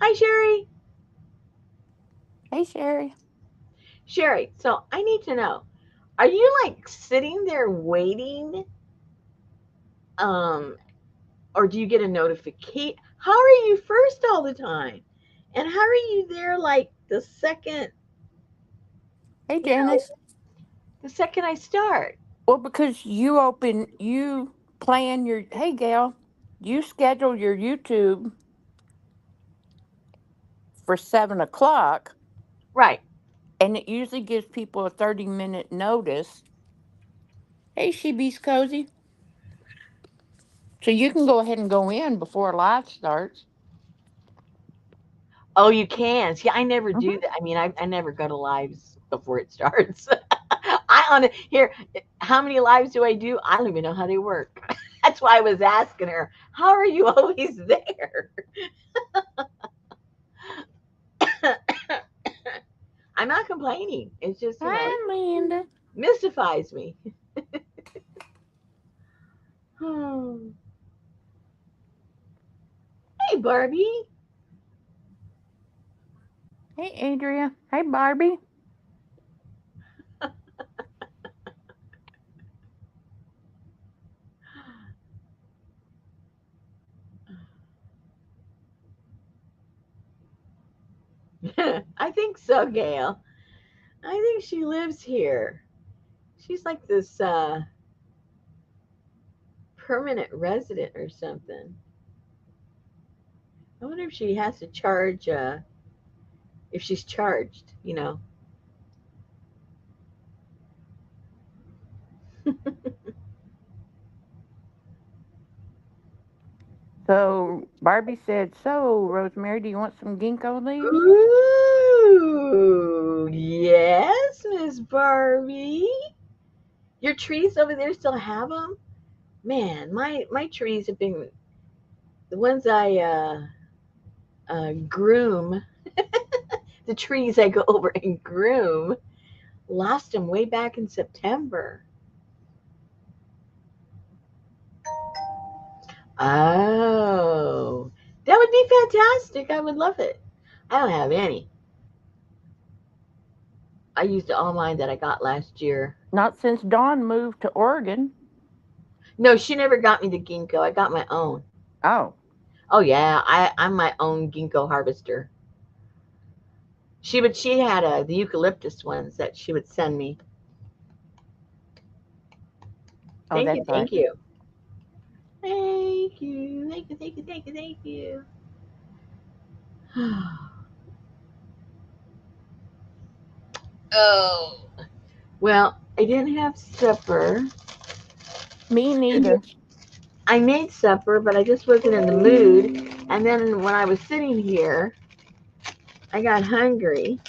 Hi, Sherry. Hey, Sherry. Sherry, so I need to know, are you like sitting there waiting? Um, or do you get a notification? How are you first all the time? And how are you there like Hey, you know, Janice. the second I start? Well, because you plan your, hey, Gail, you schedule your YouTube for 7 o'clock, Right. and it usually gives people a 30-minute notice. Hey, she bees cozy. So you can go ahead and go in before live starts. Oh, you can. See, I never do Hmm. that. I mean, I never go to lives before it starts. Here, how many lives do I do? I don't even know how they work. That's why I was asking her, how are you always there? I'm not complaining. It's just, Hi, Linda. mystifies me. Hmm. Hey, Barbie. Hey, Adria. Hey, Barbie. I think so, Gail. I think she lives here. She's like this permanent resident or something. I wonder if she has to charge, if she's charged. So Barbie said, so, Rosemary, do you want some ginkgo leaves? Ooh, yes, Miss Barbie. Your trees over there still have them? Man, my trees have been the ones I groom. The trees I go over and groom lost them way back in September. Oh, that would be fantastic. I would love it. I don't have any. I used all mine that I got last year. Not since Dawn moved to Oregon. No, she never got me the ginkgo. I got my own. Oh, Oh yeah, I'm my own ginkgo harvester. She had the eucalyptus ones that she would send me. oh, Thank you, that's right. thank you, thank you, thank you, thank you, thank you, thank you. Oh well, I didn't have supper. Me neither. I made supper, but I just wasn't in the mood. And then when I was sitting here, I got hungry,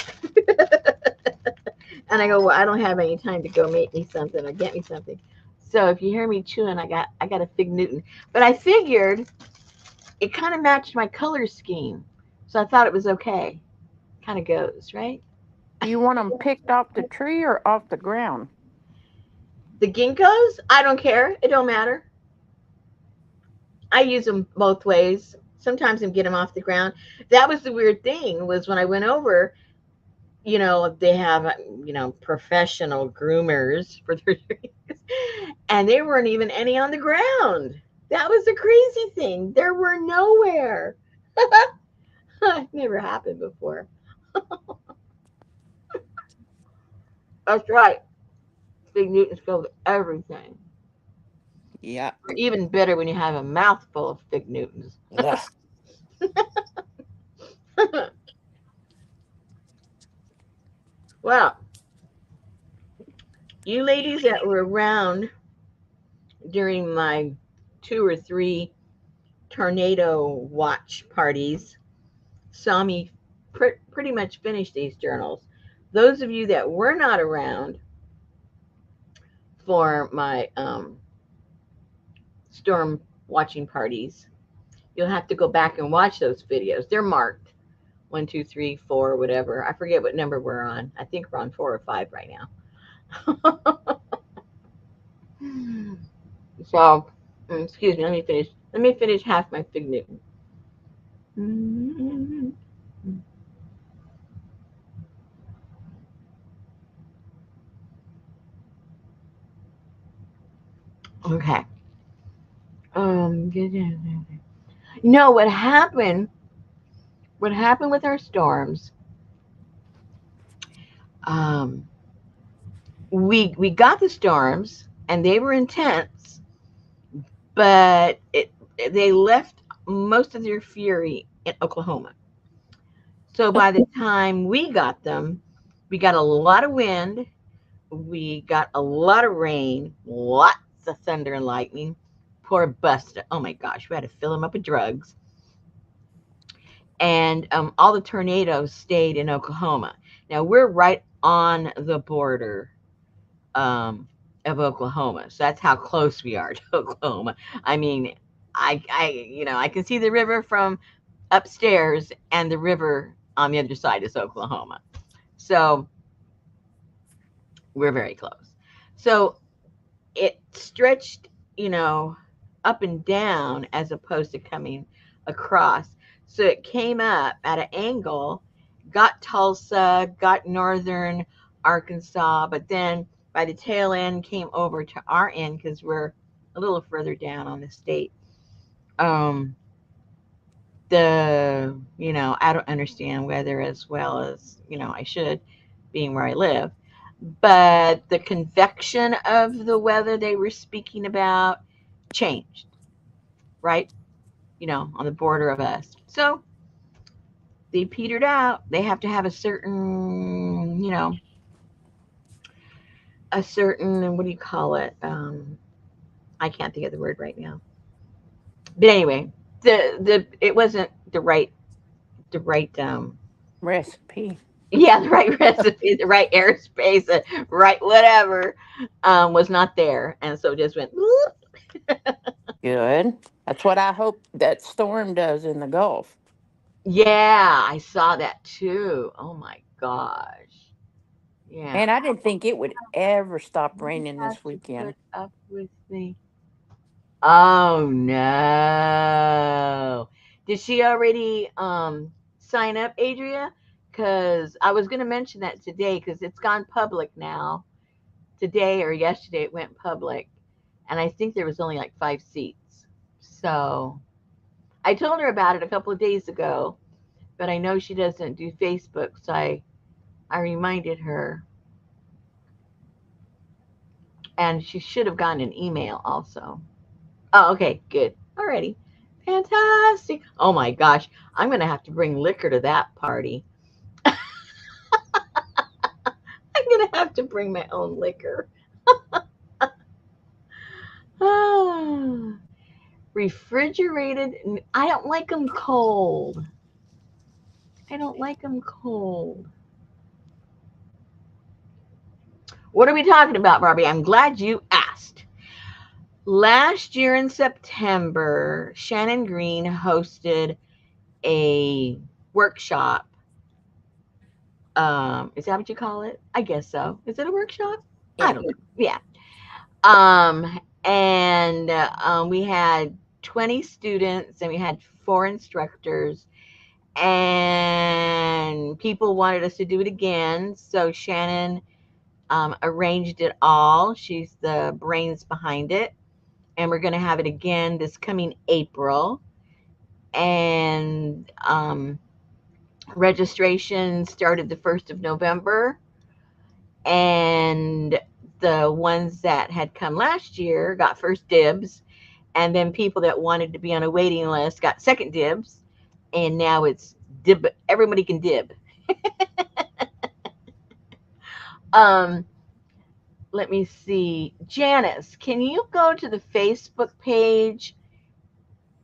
and I go, well, I don't have any time to go make me something or get me something. So if you hear me chewing, I got a fig Newton. But I figured it kind of matched my color scheme, so I thought it was okay. Kind of goes right. Do you want them picked off the tree or off the ground? The ginkgos, I don't care. It don't matter. I use them both ways. Sometimes I get them off the ground. That was the weird thing was when I went over. They have professional groomers for their trees, and there weren't even any on the ground. That was the crazy thing. There were nowhere. Never happened before. That's right. Big Newtons go with everything. Yeah. Or even better when you have a mouthful of Big Newtons. Ugh. Well, you ladies that were around during my 2 or 3 tornado watch parties saw me pretty much finish these journals. Those of you that were not around for my storm watching parties, you'll have to go back and watch those videos. They're marked 1, 2, 3, 4, whatever. I forget what number we're on. I think we're on 4 or 5 right now. So, excuse me. Let me finish. Let me finish half my fig Newton. Okay. No, what happened with our storms, um, we got the storms and they were intense, but they left most of their fury in Oklahoma. So by the time we got them, we got a lot of wind, we got a lot of rain, lots of thunder and lightning. Poor Buster. Oh my gosh, we had to fill him up with drugs. And all the tornadoes stayed in Oklahoma. Now we're right on the border um, of Oklahoma, so that's how close we are to Oklahoma. I mean, I can see the river from upstairs, and the river on the other side is Oklahoma. So we're very close. So it stretched, you know, up and down as opposed to coming across. So it came up at an angle, got Tulsa, got northern Arkansas, but then by the tail end came over to our end because we're a little further down on the state. Um, I don't understand weather as well as, I should, being where I live. But the convection of the weather they were speaking about changed, right? On the border of us. So they petered out. They have to have a certain, what do you call it? I can't think of the word right now. But anyway, the it wasn't the right Recipe. yeah, the right recipe, the right airspace, the right whatever was not there, and so just went. Good. That's what I hope that storm does in the Gulf. Yeah, I saw that too. Oh my gosh. Yeah. And I didn't think it would ever stop You raining have this to put weekend. up with me. Oh no. Did she already sign up, Adria? Cuz I was going to mention that today cuz it's gone public now. Today or yesterday it went public and I think there was only like 5 seats. So, I told her about it a couple of days ago, but I know she doesn't do Facebook, so I reminded her, and she should have gotten an email also. Oh, okay, good. Alrighty. Fantastic. Oh my gosh. I'm going to have to bring liquor to that party. I'm going to have to bring my own liquor. Ah, refrigerated. I don't like them cold. I don't like them cold. What are we talking about, Barbie? I'm glad you asked. Last year in September, Shannon Green hosted a workshop. Is that what you call it? I guess so. Is it a workshop? I Yeah. don't know. Yeah. And we had 20 students and we had 4 instructors, and people wanted us to do it again. So Shannon arranged it all. She's the brains behind it. And we're going to have it again this coming April. And registration started the 1st of November. And the ones that had come last year got first dibs. And then people that wanted to be on a waiting list got second dibs. And now it's dib. Everybody can dib. Um, Let me see. Janice, can you go to the Facebook page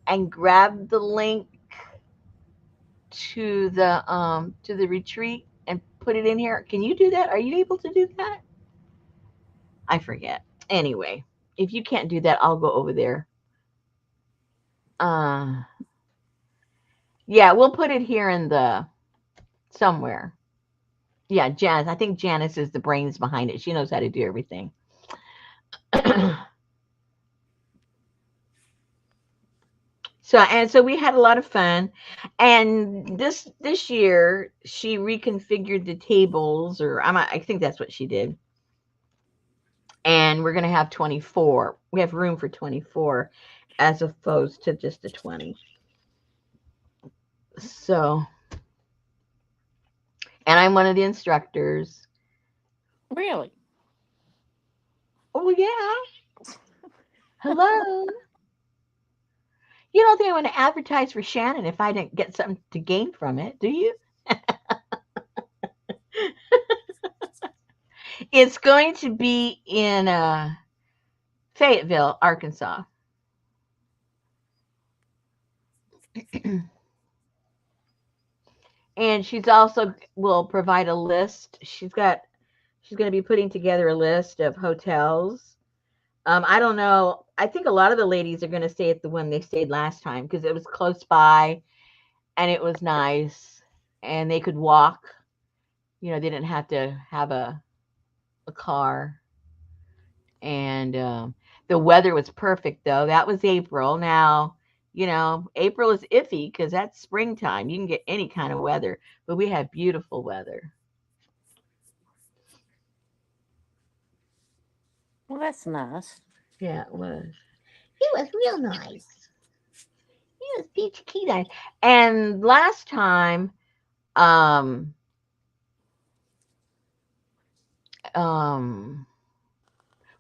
and grab the link to the retreat and put it in here? Can you do that? Are you able to do that? I forget. Anyway, if you can't do that, I'll go over there. Uh yeah, we'll put it here in the somewhere. Yeah, Janice. I think Janice is the brains behind it. She knows how to do everything. So we had a lot of fun, and this year she reconfigured the tables, or I think that's what she did. And we're going to have 24. We have room for 24 as opposed to just a 20. So, and I'm one of the instructors. Really? Oh, yeah. Hello. You don't think I want to advertise for Shannon if I didn't get something to gain from it, do you? It's going to be in Fayetteville, Arkansas. And she's also will provide a list. She's going to be putting together a list of hotels. I don't know. I think a lot of the ladies are going to stay at the one they stayed last time because it was close by and it was nice and they could walk. You know, they didn't have to have a car. And the weather was perfect, though. That was April. Now, you know, April is iffy because that's springtime. You can get any kind of weather, but we had beautiful weather. Well, that's nice. Yeah, it was. It was real nice. It was peachy key nice. And last time, um, um,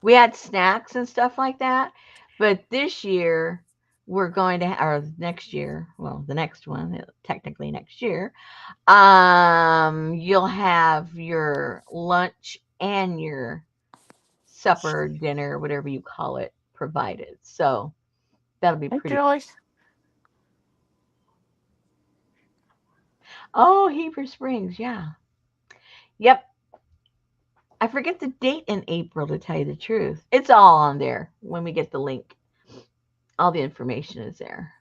we had snacks and stuff like that. But this year, we're going to, or next year, well, the next one, technically next year, you'll have your lunch and your supper, dinner, whatever you call it, provided. So that'll be Hey, pretty. Joyce. Oh, Heber Springs, yeah. Yep. I forget the date in April to tell you the truth. It's all on there when we get the link. All the information is there.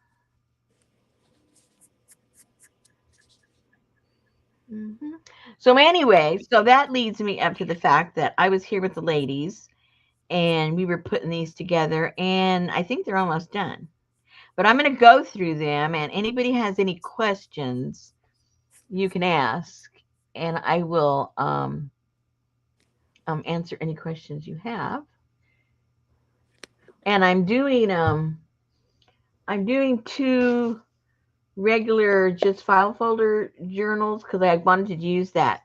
hmm So anyway, so that leads me up to the fact that I was here with the ladies and we were putting these together and I think they're almost done. But I'm going to go through them and anybody has any questions you can ask and I will answer any questions you have. And I'm doing two regular just file folder journals because I wanted to use that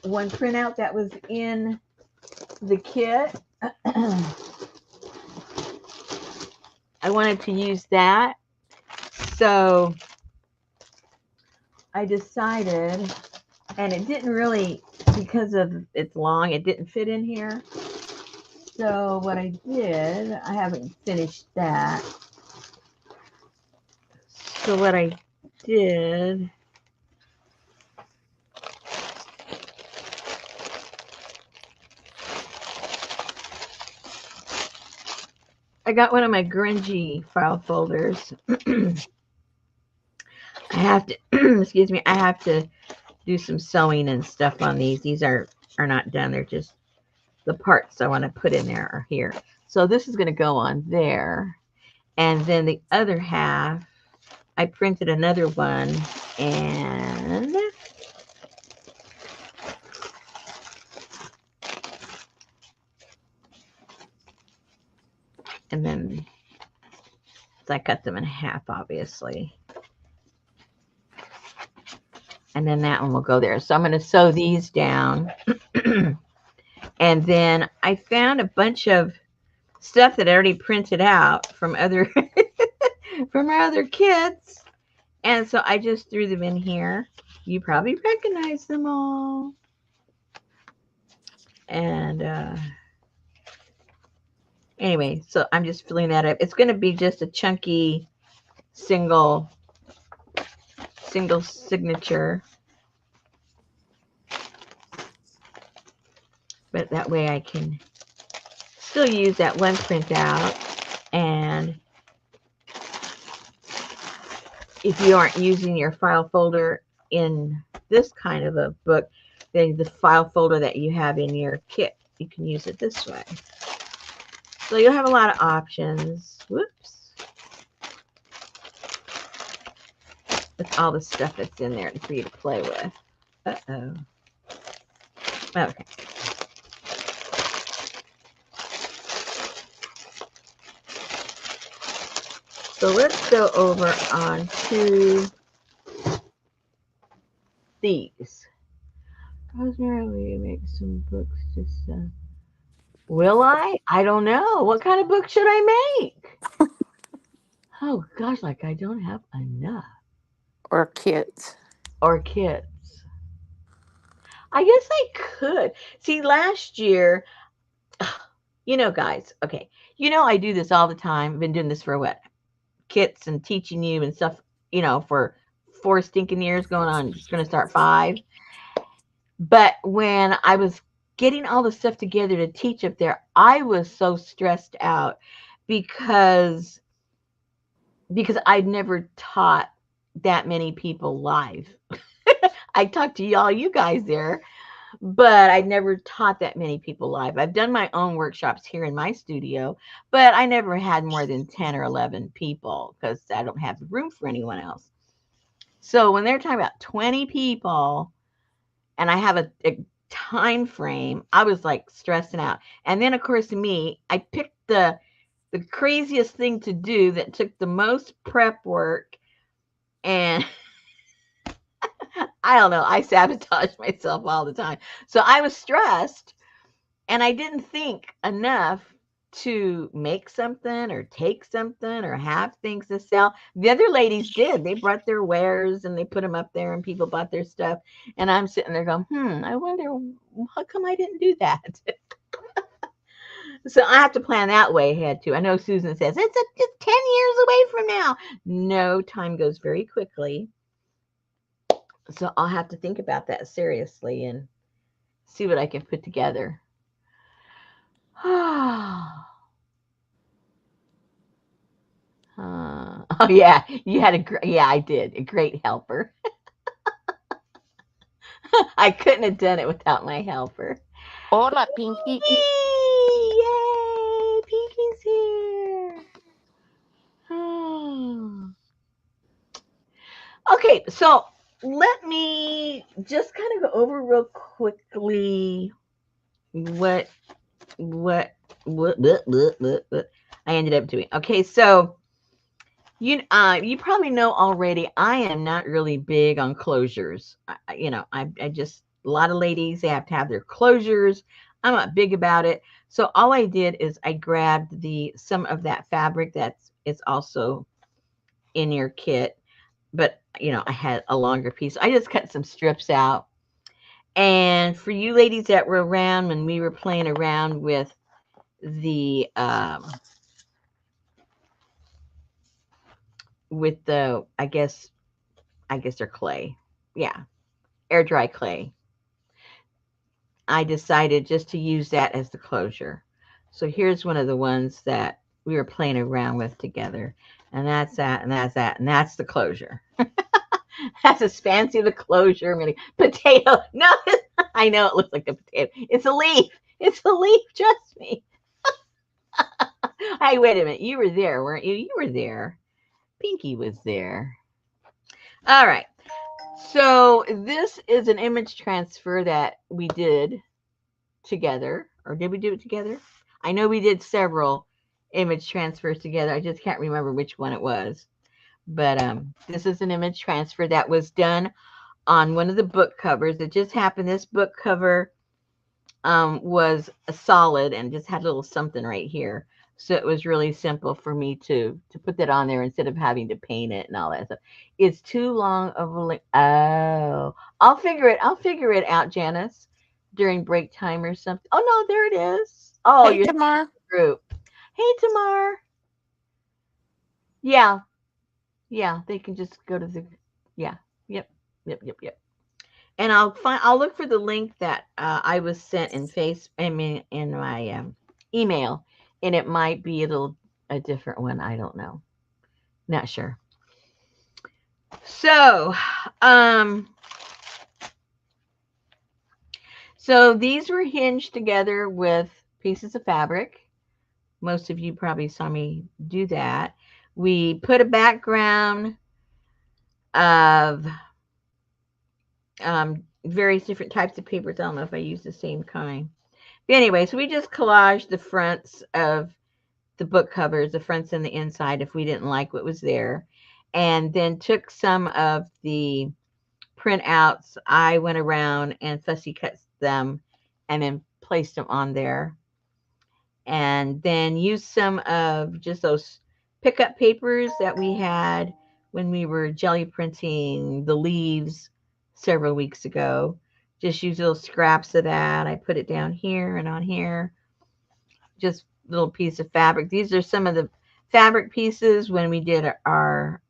one printout that was in the kit. I wanted to use that. So I decided, and it didn't really, because of it's long, it didn't fit in here. So what I did, I haven't finished that. So what I did, I got one of my grungy file folders. I have to, excuse me, I have to do some sewing and stuff on these. These are not done. They're just the parts I want to put in there are here. So this is going to go on there. And then the other half, I printed another one and then so I cut them in half, obviously. And then that one will go there. So I'm going to sew these down. And then I found a bunch of stuff that I already printed out from other from our other kits. And so I just threw them in here. You probably recognize them all. And anyway, so I'm just filling that up. It's going to be just a chunky single signature. But that way I can still use that one printout. And if you aren't using your file folder in this kind of a book, then the file folder that you have in your kit, you can use it this way. So you'll have a lot of options. Whoops. With all the stuff that's in there for you to play with. Uh-oh. Okay. So let's go over on to these. Rosemary, will you make some books? Just will I? I don't know. What kind of book should I make? Oh gosh, like I don't have enough. Or kids. Or kids. I guess I could. See, last year, guys, okay, I do this all the time. I've been doing this for what? Kits and teaching you and stuff, for 4 stinking years going on. It's going to start 5. But when I was getting all the stuff together to teach up there, I was so stressed out because I'd never taught that many people live. I talked to y'all, you guys there, but I never taught that many people live. I've done my own workshops here in my studio, but I never had more than 10 or 11 people because I don't have the room for anyone else. So when they're talking about 20 people and I have a time frame, I was like stressing out. And then, of course, I picked the craziest thing to do that took the most prep work, and I don't know, I sabotage myself all the time. So I was stressed and I didn't think enough to make something or take something or have things to sell. The other ladies did. They brought their wares and they put them up there and people bought their stuff. And I'm sitting there going, I wonder how come I didn't do that? So I have to plan that way ahead too. I know Susan says it's 10 years away from now. No, time goes very quickly. So I'll have to think about that seriously and see what I can put together. Oh yeah, you had I did a great helper. I couldn't have done it without my helper. Hola, Pinky. Yay! Pinky's here. Okay, so let me just kind of go over real quickly what what I ended up doing. Okay, so you probably know already. I am not really big on closures. I just a lot of ladies they have to have their closures. I'm not big about it. So all I did is I grabbed some of that fabric that's it's also in your kit, but I had a longer piece. I just cut some strips out. And for you ladies that were around when we were playing around the with the I guess they're clay. Yeah, air dry clay. I decided just to use that as the closure. So here's one of the ones that we were playing around with together. And that's that, and that's that, and that's the closure. That's as fancy of a closure. I'm gonna potato. No, I know it looks like a potato. It's a leaf. It's a leaf. Trust me. Hey, wait a minute. You were there, weren't you? You were there. Pinky was there. All right. So this is an image transfer that we did together. Or did we do it together? I know we did several image transfers together. I just can't remember which one it was. But this is an image transfer that was done on one of the book covers. It just happened this book cover was a solid and just had a little something right here. So it was really simple for me to put that on there instead of having to paint it and all that stuff. It's too long of a link. Oh, I'll figure it out, Janice, during break time or something. Oh no, there it is. Oh, Hey, you're Tamar. group. Hey, Tamar. Yeah, yeah. They can just go to the. Yeah. Yep. Yep. Yep. Yep. And I'll look for the link that I was sent in my email, and it might be a different one. I don't know, not sure. So, um, so these were hinged together with pieces of fabric. Most of you probably saw me do that. We put a background of various different types of papers. I don't know if I use the same kind. But anyway, so we just collaged the fronts of the book covers, the fronts and the inside, if we didn't like what was there. And then took some of the printouts. I went around and fussy cut them and then placed them on there. And then used some of just those pickup papers that we had when we were jelly printing the leaves several weeks ago. Just use little scraps of that. I put it down here and on here. Just little piece of fabric. These are some of the fabric pieces when we did our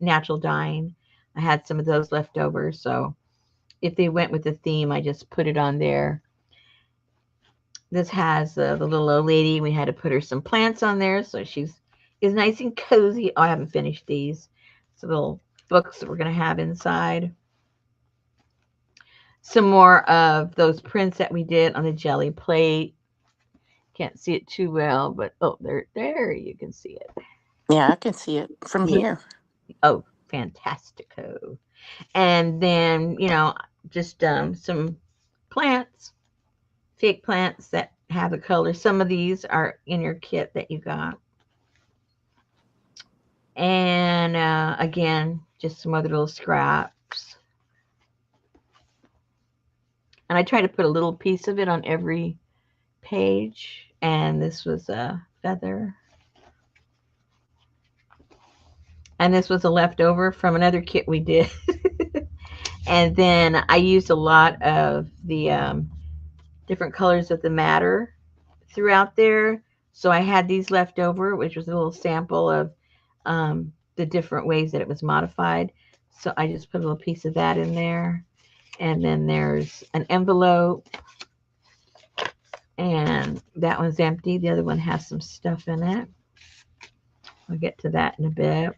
natural dyeing. I had some of those left over, so if they went with the theme, I just put it on there. This has the little old lady. We had to put her some plants on there, so she's is nice and cozy. Oh, I haven't finished these. So little books that we're gonna have inside. Some more of those prints that we did on the jelly plate. Can't see it too well, but oh, there you can see it. Yeah, I can see it from Yeah. here. Oh, fantastico. And then, just some plants, fake plants that have a color. Some of these are in your kit that you got. And again, just some other little scraps. And I try to put a little piece of it on every page. And this was a feather. And this was a leftover from another kit we did. And then I used a lot of the different colors of the madder throughout there. So I had these left over, which was a little sample of the different ways that it was modified. So I just put a little piece of that in there. And then there's an envelope. And that one's empty. The other one has some stuff in it. I'll get to that in a bit.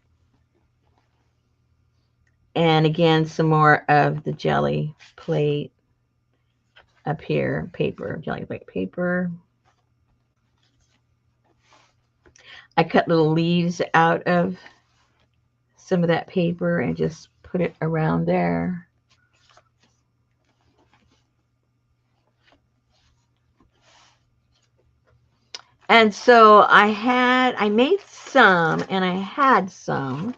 And again, some more of the jelly plate up here. Paper, jelly plate paper. I cut little leaves out of some of that paper and just put it around there. And so I made some and I had some,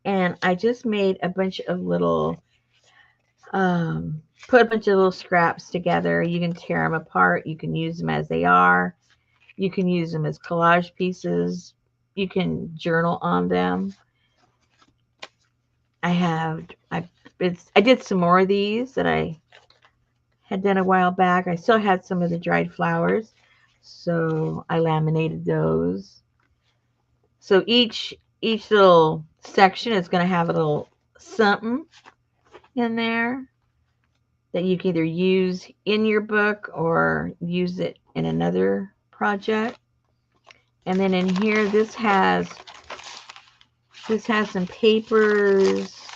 and I just made a bunch of little, put a bunch of little scraps together. You can tear them apart. You can use them as they are. You can use them as collage pieces. You can journal on them. I did some more of these that I had done a while back. I still had some of the dried flowers, so I laminated those. So each little section is going to have a little something in there that you can either use in your book or use it in another project. And then in here, this has some papers.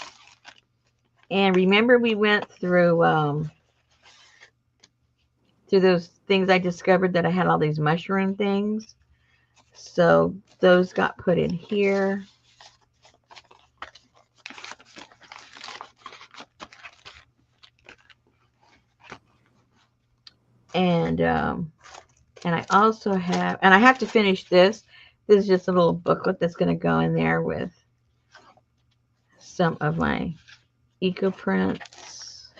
And remember, we went through those things I discovered that I had all these mushroom things. So those got put in here. And I also have, and I have to finish this. This is just a little booklet that's going to go in there with some of my eco prints.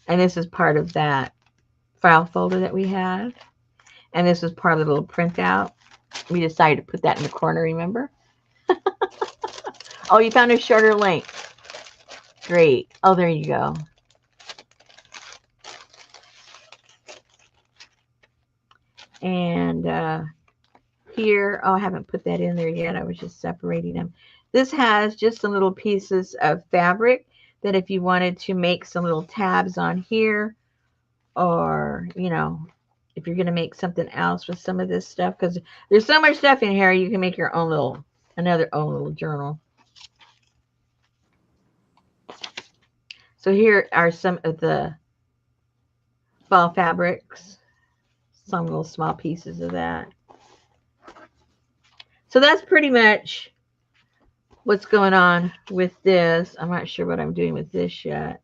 And this is part of that file folder that we had. And this was part of the little printout. We decided to put that in the corner, remember? Oh, you found a shorter length. Great. Oh, there you go. And here, oh, I haven't put that in there yet. I was just separating them. This has just some little pieces of fabric that if you wanted to make some little tabs on here, or, if you're going to make something else with some of this stuff, because there's so much stuff in here, you can make your own another little journal. So here are some of the fall fabrics, some little small pieces of that. So that's pretty much what's going on with this. I'm not sure what I'm doing with this yet.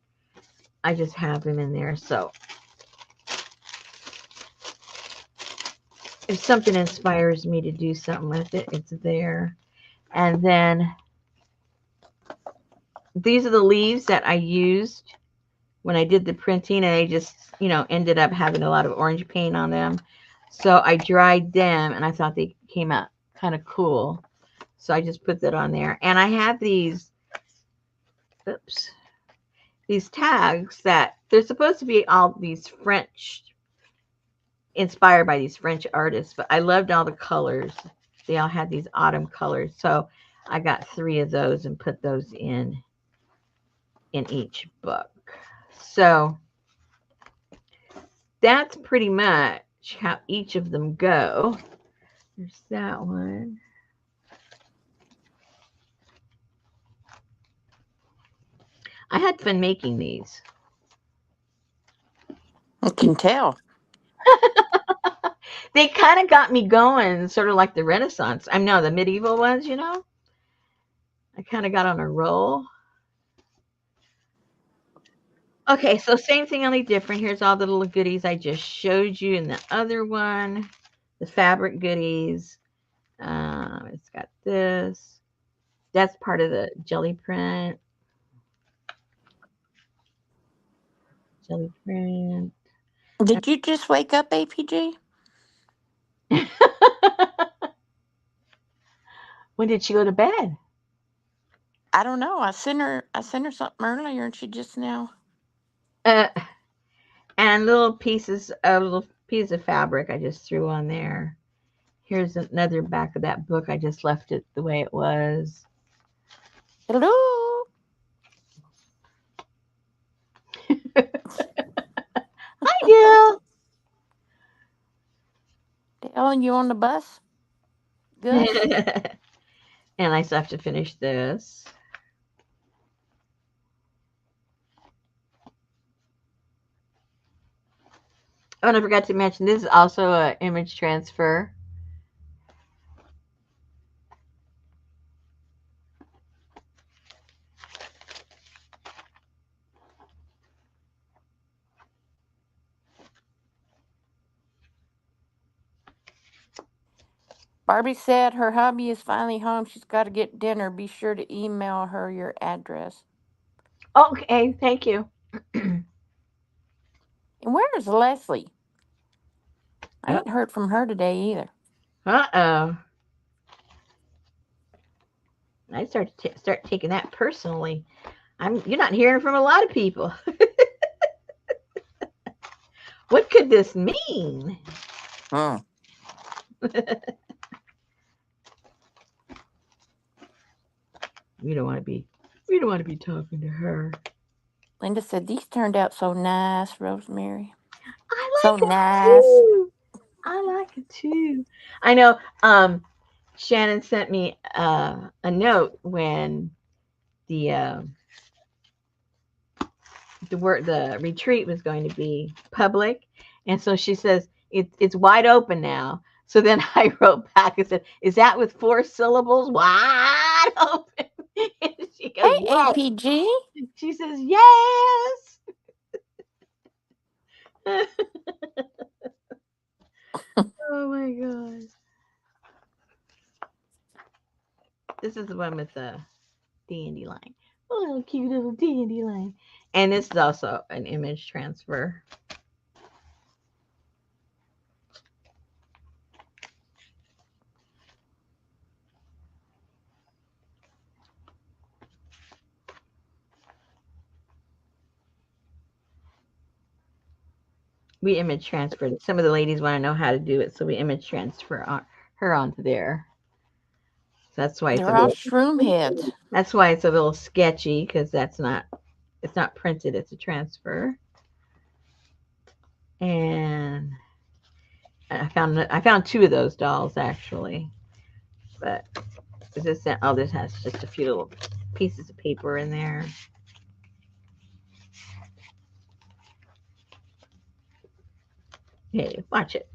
I just have them in there. So if something inspires me to do something with it, it's there. And then these are the leaves that I used when I did the printing, and they just, ended up having a lot of orange paint on them. So I dried them, and I thought they came out kind of cool. So I just put that on there. And I have oops, these tags that they're supposed to be all these French, inspired by these French artists, but I loved all the colors. They all had these autumn colors. So I got 3 of those and put those in each book. So that's pretty much how each of them go. There's that one. I had fun making these. I can tell. They kind of got me going, sort of like the Renaissance. I know the medieval ones. I kind of got on a roll. Okay, so same thing, only different. Here's all the little goodies I just showed you in the other one. The fabric goodies. It's got this. That's part of the jelly print. Jelly print. Did you just wake up, APG? When did she go to bed? I don't know. I sent her something earlier and she just now. Uh, and little piece of fabric I just threw on there. Here's another back of that book. I just left it the way it was. Hello. Hi, Dale. Dale, you on the bus? Gus? And I still have to finish this. Oh, and I forgot to mention this is also an image transfer. Barbie said her hubby is finally home. She's got to get dinner. Be sure to email her your address. Okay, thank you. And where's Leslie? I ain't heard from her today either. Uh-oh. I start taking that personally. You're not hearing from a lot of people. What could this mean? Hmm. We don't want to be. We don't want to be talking to her. Linda said these turned out so nice, Rosemary. I So like it nice. too. I like it too. I know. Shannon sent me a note when the the retreat was going to be public, and so she says it's wide open now. So then I wrote back and said, "Is that with 4 syllables? Wide open." And she goes, Hey, "Yes." APG. She says, "Yes." Oh my god. This is the one with the dandelion. A little cute little dandelion. And this is also an image transfer. We image transferred. Some of the ladies want to know how to do it, so we image transfer her onto there. So They're all shroom heads. that's why it's a little sketchy, because it's not printed, it's a transfer. And I found 2 of those dolls actually, but this has just a few little pieces of paper in there. Hey, watch it.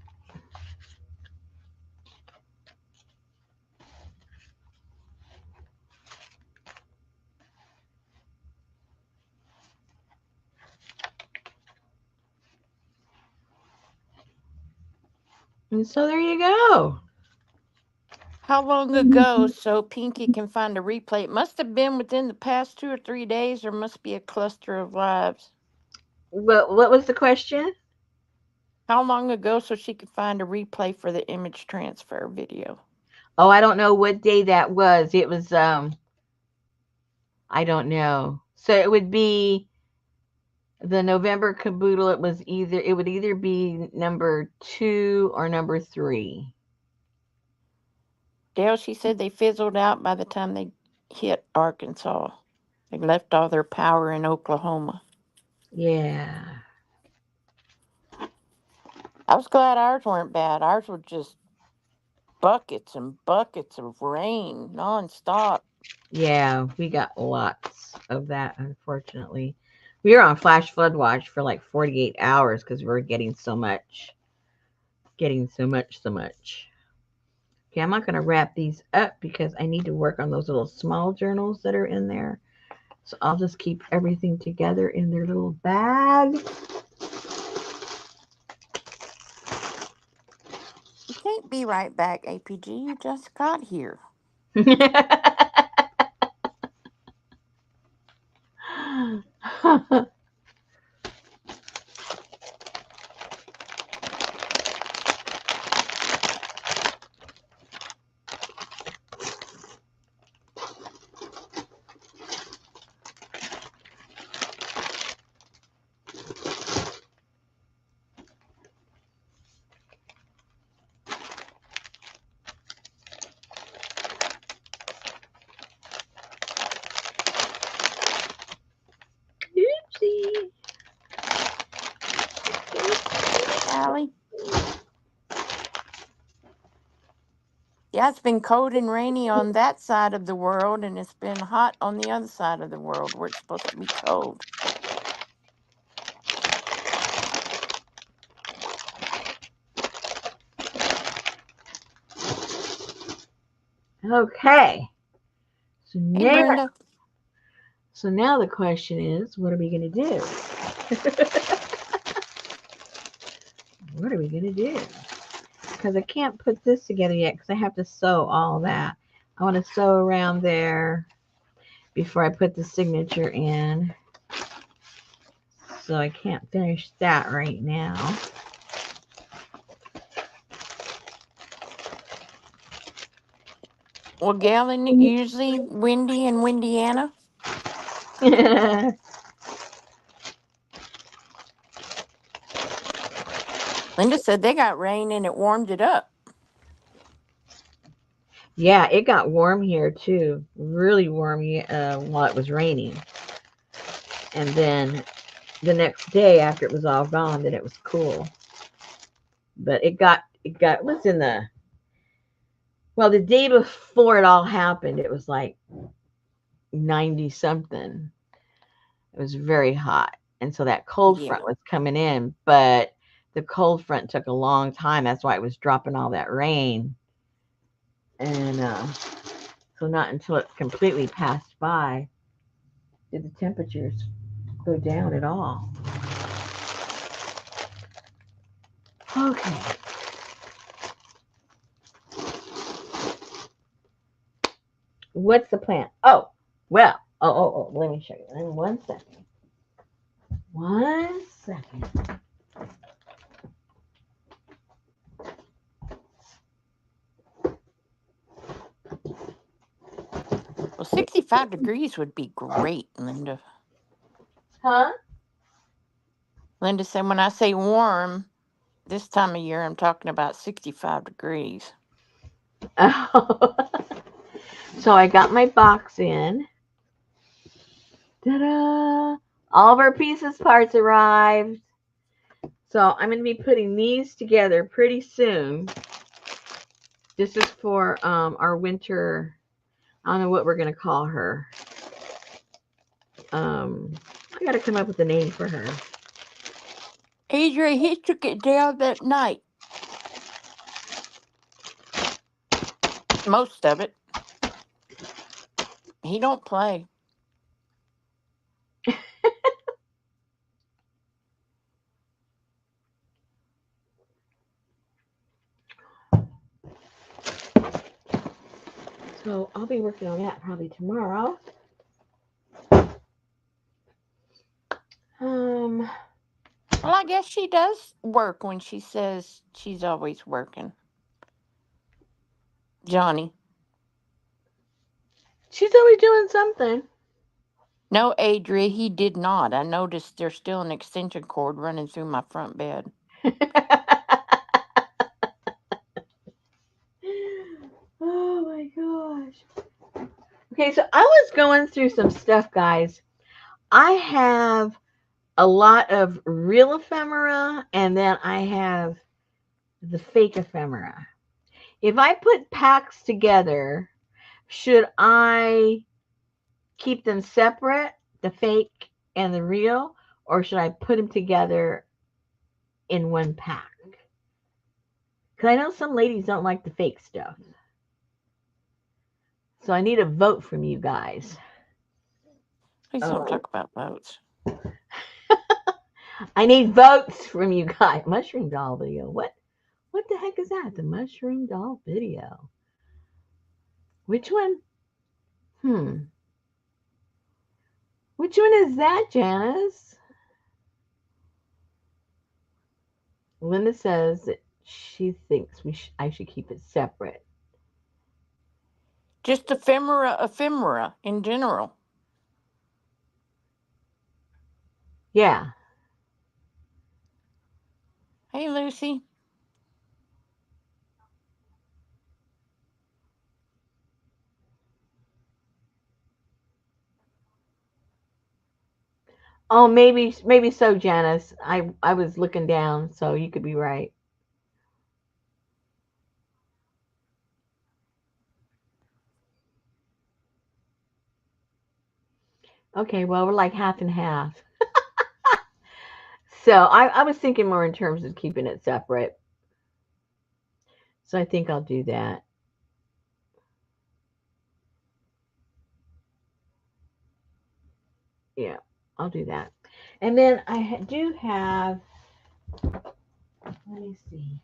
And so there you go. How long ago so Pinky can find a replay? It must have been within the past 2 or 3 days. There must be a cluster of lives. What was the question? How long ago so she could find a replay for the image transfer video? Oh, I don't know what day that was. It was I don't know. So it would be the November Caboodle. It would either be number 2 or number 3. Dale, she said they fizzled out by the time they hit Arkansas. They left all their power in Oklahoma. Yeah. I was glad ours weren't bad. Ours were just buckets and buckets of rain nonstop. Yeah, we got lots of that, unfortunately. We were on flash flood watch for like 48 hours because we were so much. Okay, I'm not going to wrap these up because I need to work on those little small journals that are in there. So I'll just keep everything together in their little bag. You can't be right back, APG. You just got here. Oopsie. Allie? Yeah, it's been cold and rainy on that side of the world, and it's been hot on the other side of the world where it's supposed to be cold. Okay. So Hey, now, Brenda. so now the question is, what are we going to do? What are we going to do? Because I can't put this together yet because I have to sew all that. I want to sew around there before I put the signature in. So I can't finish that right now. Well, Gail, isn't it usually windy in Windiana? Linda said they got rain and it warmed it up. Yeah, it got warm here too. Really warm while it was raining. And then the next day after it was all gone, then it was cool. But it was in the day before it all happened, it was like 90 something. It was very hot. And so that cold Yeah. front was coming in, but the cold front took a long time. That's why it was dropping all that rain. And so not until it completely passed by did the temperatures go down at all. Okay. What's the plan? Let me show you. In 1 second. 1 second. Well, 65 degrees would be great, Linda. Huh? Linda said, when I say warm, this time of year, I'm talking about 65 degrees. Oh. So I got my box in. Ta-da! All of our pieces parts arrived. So I'm going to be putting these together pretty soon. This is for our winter. I don't know what we're going to call her. I got to come up with a name for her. Adria, he took it down that night. Most of it. He don't play. So I'll be working on that probably tomorrow. Um, Well, I guess she does work when she says she's always working. Johnny. she's always doing something. No, Adria, he did not. I noticed there's still an extension cord running through my front bed. Oh my gosh. Okay, so I was going through some stuff, guys. I have a lot of real ephemera, and then I have the fake ephemera. If I put packs together, should I keep them separate, the fake and the real, or should I put them together in one pack? Because I know some ladies don't like the fake stuff. So I need a vote from you guys. Please don't Oh, talk about votes. I need votes from you guys. Mushroom doll video. What the heck is that? The mushroom doll video. Which one? Hmm. Which one is that, Janice? Linda says that she thinks I should keep it separate. Just ephemera in general. Yeah. Hey, Lucy. Oh, maybe so, Janice. I was looking down, so you could be right. Okay, well we're like half and half. So I was thinking more in terms of keeping it separate. So I think I'll do that. Yeah, I'll do that. And then do have. Let me see.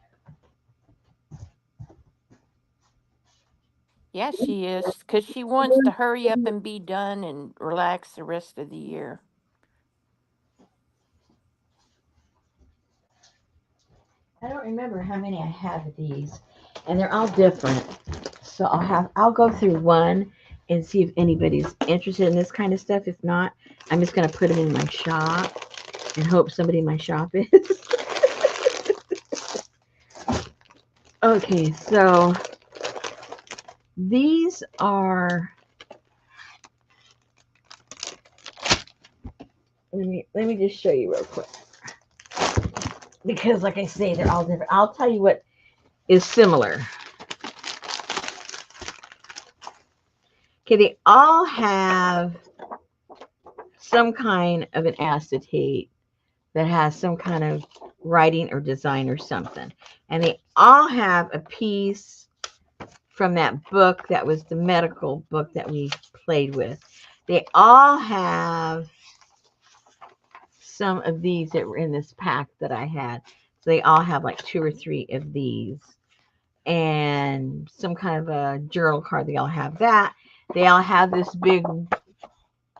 Yeah, she is. Because she wants to hurry up and be done and relax the rest of the year. I don't remember how many I have of these, and they're all different. So I'll go through one and see if anybody's interested in this kind of stuff. If not, I'm just gonna put them in my shop and hope somebody in my shop is. Okay, so these are. Let me just show you real quick because, like I say, they're all different. I'll tell you what is similar. Okay, they all have some kind of an acetate that has some kind of writing or design or something. And they all have a piece from that book that was the medical book that we played with. They all have some of these that were in this pack that I had. So they all have like 2 or 3 of these. And some kind of a journal card. They all have that. They all have this big,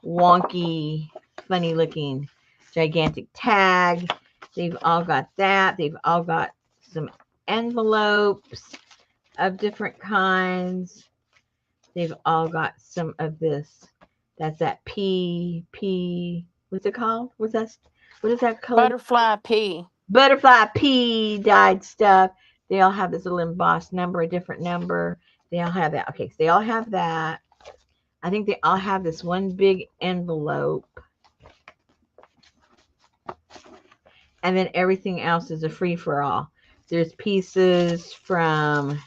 wonky, funny looking, gigantic tag. They've all got that. They've all got some envelopes of different kinds. They've all got some of this. That's that what's it called? What is that color? Butterfly pea. Butterfly pea dyed stuff. They all have this little embossed number, a different number. They all have that. Okay, so they all have that. I think they all have this one big envelope. And then everything else is a free for all. There's pieces from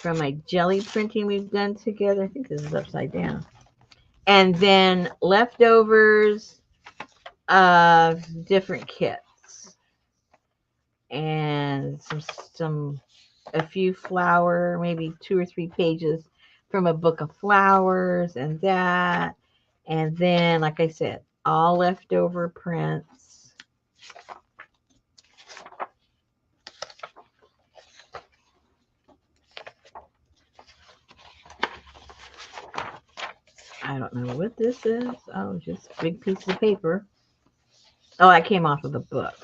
my jelly printing we've done together. I think this is upside down. And then leftovers of different kits. And a few flower, maybe 2 or 3 pages from a book of flowers and that. And then, like I said, all leftover prints. I don't know what this is. Oh, just big pieces of paper. Oh, I came off of the book.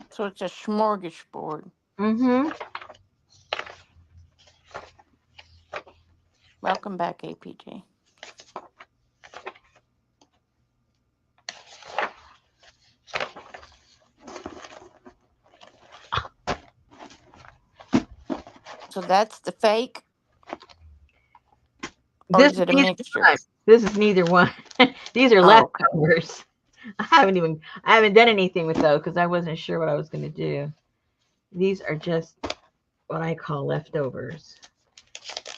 So it's a smorgasbord. Mm-hmm. Welcome back, APJ. So that's the fake, or This is is it a neither mixture? one. This is neither one. These are Oh, okay. leftovers. I haven't done anything with those because I wasn't sure what I was going to do. These are just what I call leftovers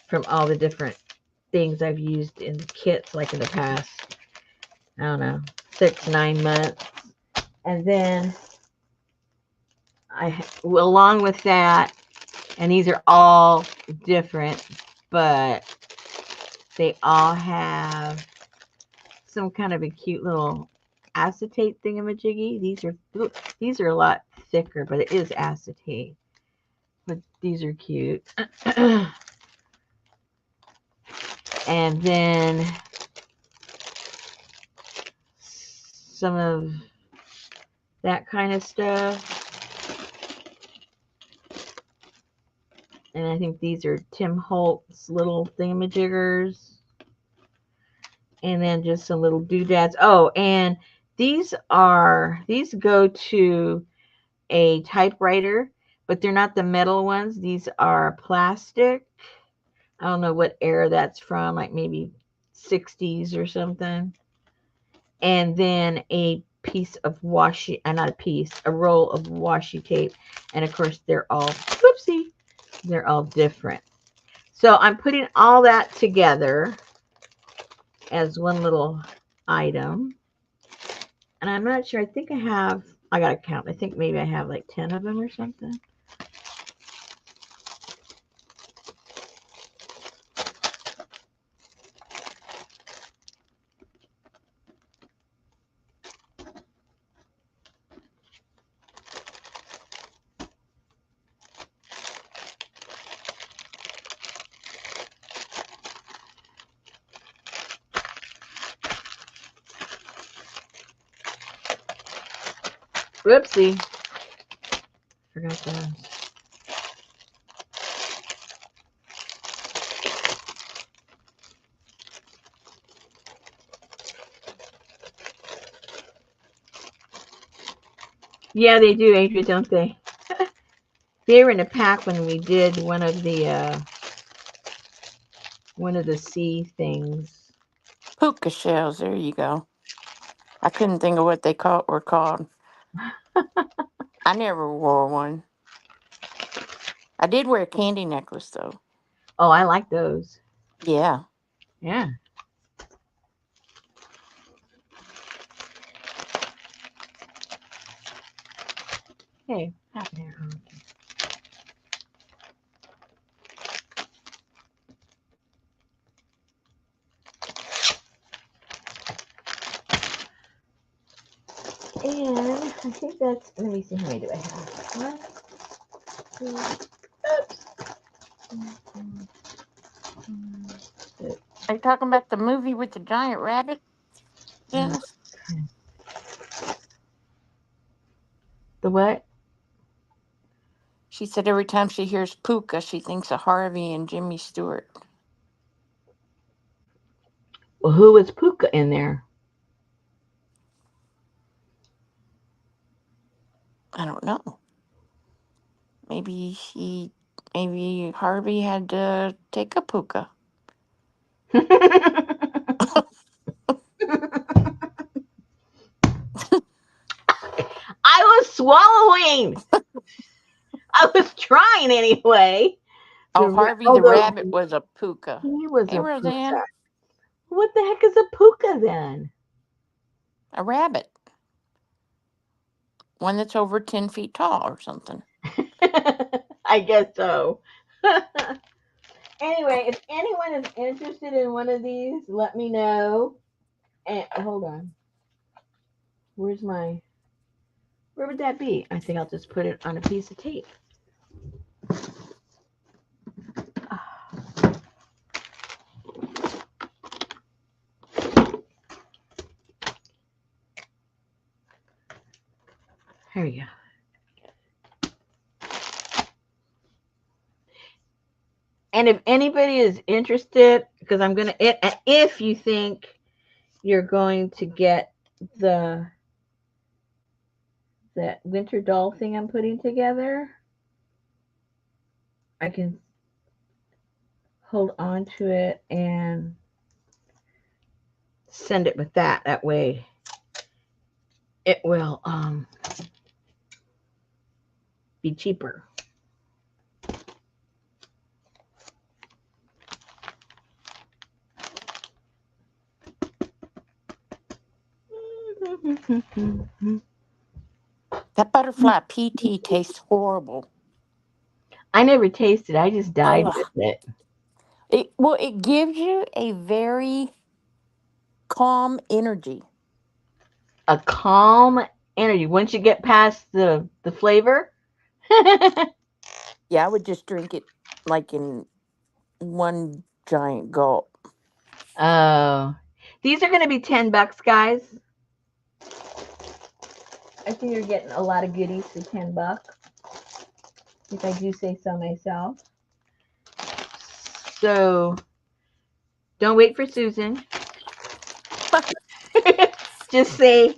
from all the different things I've used in kits, like in the past, I don't know, 6, 9 months. And then along with that, and these are all different, but they all have some kind of a cute little acetate thingamajiggy. These are a lot thicker, but it is acetate. But these are cute. And then some of that kind of stuff. And I think these are Tim Holtz little thingamajiggers. And then just some little doodads. Oh, and these go to a typewriter, but they're not the metal ones. These are plastic. I don't know what era that's from, like maybe 60s or something. And then a piece of washi, not a piece, a roll of washi tape. And of course, they're all different. So I'm putting all that together as one little item. And I'm not sure. I got to count. I think maybe I have like 10 of them or something. Whoopsie. Forgot that. Yeah, they do, Adria, don't they? They were in a pack when we did one of the sea things. Puka shells. There you go. I couldn't think of what were called. I never wore one. I did wear a candy necklace though. Oh, I like those. Yeah. Yeah. Hey, what happened here? And I think that's, let me see, how many do I have? One, two, oops. Six. Are you talking about the movie with the giant rabbit, Janice? The what? She said every time she hears Puka, she thinks of Harvey and Jimmy Stewart. Well, who was Puka in there? I don't know. Maybe Harvey had to take a Puka. I was swallowing. I was trying anyway. Oh, Harvey the Although rabbit was a Puka. he was Hey, a Roseanne, puka. What the heck is a puka then? a rabbit. One that's over 10 feet tall or something. I guess so. Anyway, if anyone is interested in one of these, let me know. And hold on, where's my? Where would that be? I think I'll just put it on a piece of tape. Ah, here we go. And if anybody is interested, because I'm gonna, if you think you're going to get the that winter doll thing I'm putting together, I can hold on to it and send it with that. That way, it will be cheaper. That butterfly PT tastes horrible. I never tasted. I just died Oh, with it. it gives you a very calm energy. A calm energy. Once you get past the flavor. Yeah, I would just drink it like in one giant gulp. Oh, these are going to be $10, guys. I think you're getting a lot of goodies for $10, if I do say so myself. So don't wait for Susan. Just say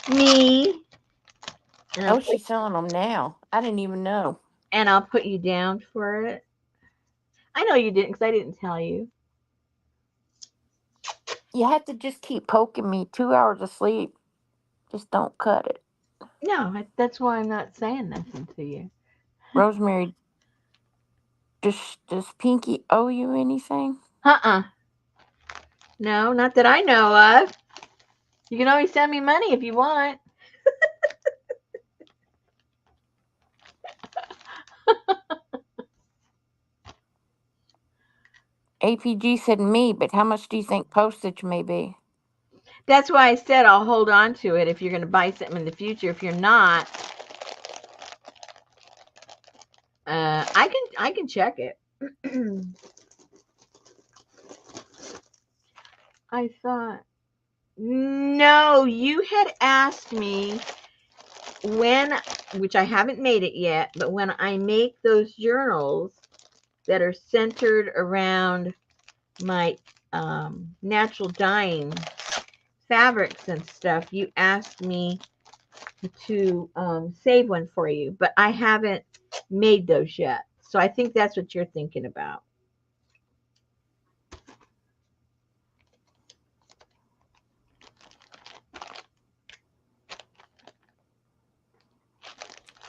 me, and Oh, she's selling them now. I didn't even know. I'll put you down for it. I know you didn't, because I didn't tell you. You have to just keep poking me. 2 hours of sleep. Just don't cut it. No, that's why I'm not saying nothing to you. Rosemary, does Pinky owe you anything? Uh-uh. No, not that I know of. You can always send me money if you want. APG said me, but how much do you think postage may be? That's why I said I'll hold on to it if you're going to buy something in the future. If you're not, I can check it. I thought no, you had asked me when, which I haven't made it yet, but when I make those journals that are centered around my natural dyeing fabrics and stuff, you asked me to save one for you, but I haven't made those yet. So I think that's what you're thinking about.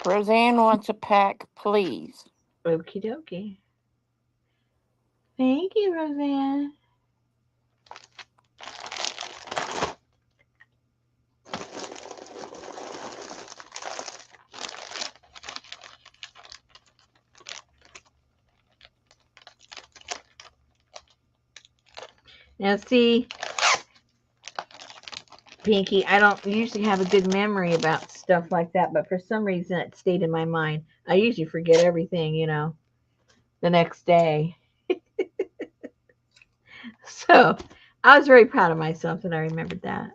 Roseanne wants a pack, please. Okie dokie. Thank you, Roseanne. Now, see, Pinky, I don't usually have a good memory about stuff like that, but for some reason it stayed in my mind. I usually forget everything, the next day. So I was very proud of myself that I remembered that.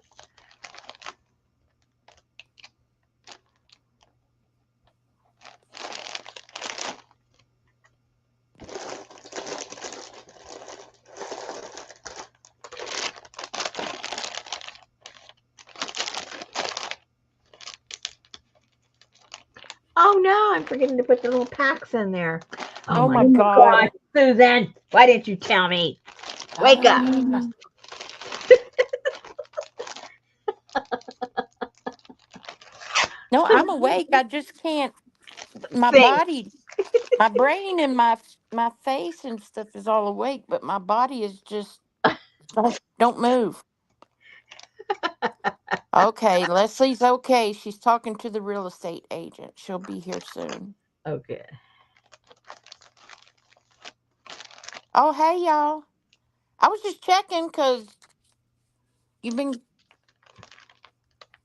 Oh no, I'm forgetting to put the little packs in there. Oh Oh my my God. God, Susan, why didn't you tell me? Wake up. Ah. No, I'm awake. I just can't. My Think. body, my brain and my face and stuff is all awake, but my body is just don't move. Okay, Leslie's okay. She's talking to the real estate agent. She'll be here soon. Okay. Oh, hey, y'all. I was just checking because you've been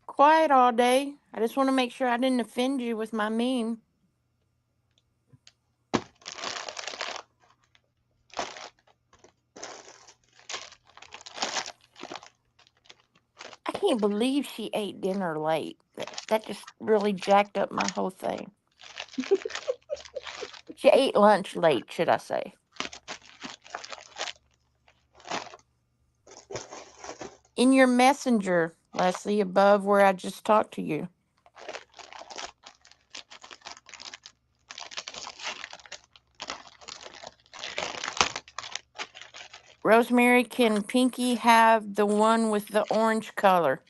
quiet all day. I just want to make sure I didn't offend you with my meme. I can't believe she ate dinner late. That just really jacked up my whole thing. She ate lunch late, should I say. In your messenger, Leslie, above where I just talked to you. Rosemary, can Pinky have the one with the orange color?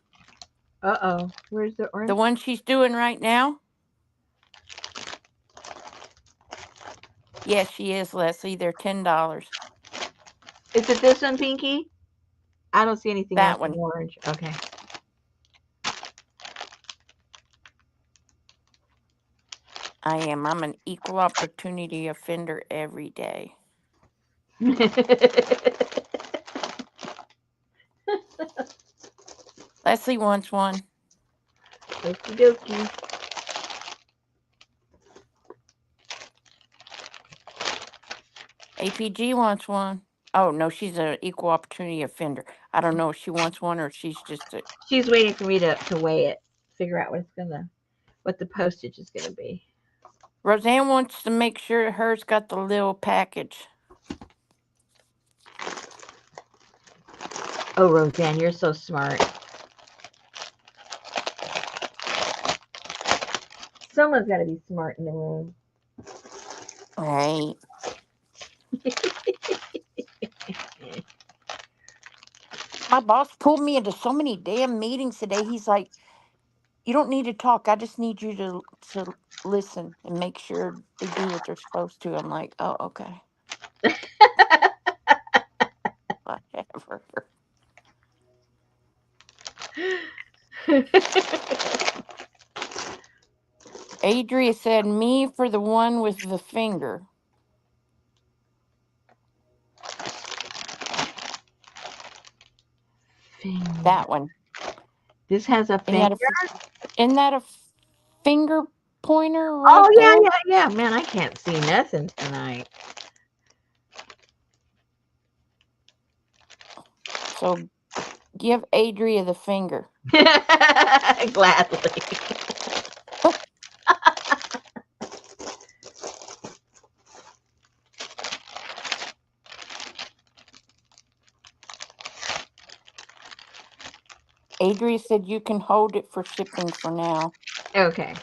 Uh-oh. Where's the The orange? one she's doing right now? Yes, she is, Leslie. They're $10. Is it this one, Pinky? I don't see anything else That in one. orange. Okay. I am. I'm an equal opportunity offender every day. Leslie wants one. Okie dokie. APG wants one. Oh, no, she's an equal opportunity offender. I don't know if she wants one or she's just a. She's waiting for me to weigh it, figure out what the postage is gonna be. Roseanne wants to make sure hers got the little package. Oh, Roseanne, you're so smart. Someone's got to be smart in the room. Right. My boss pulled me into so many damn meetings today. He's like, "You don't need to talk. I just need you to listen and make sure they do what they're supposed to." I'm like, "Oh, okay, whatever." Adria said, "Me for the one with the finger." Finger. That one. This has a Isn't finger. isn't that a finger pointer Oh right yeah, there? yeah, yeah. Man, I can't see nothing tonight. So give Adria the finger. Gladly. Adria said you can hold it for shipping for now. Okay.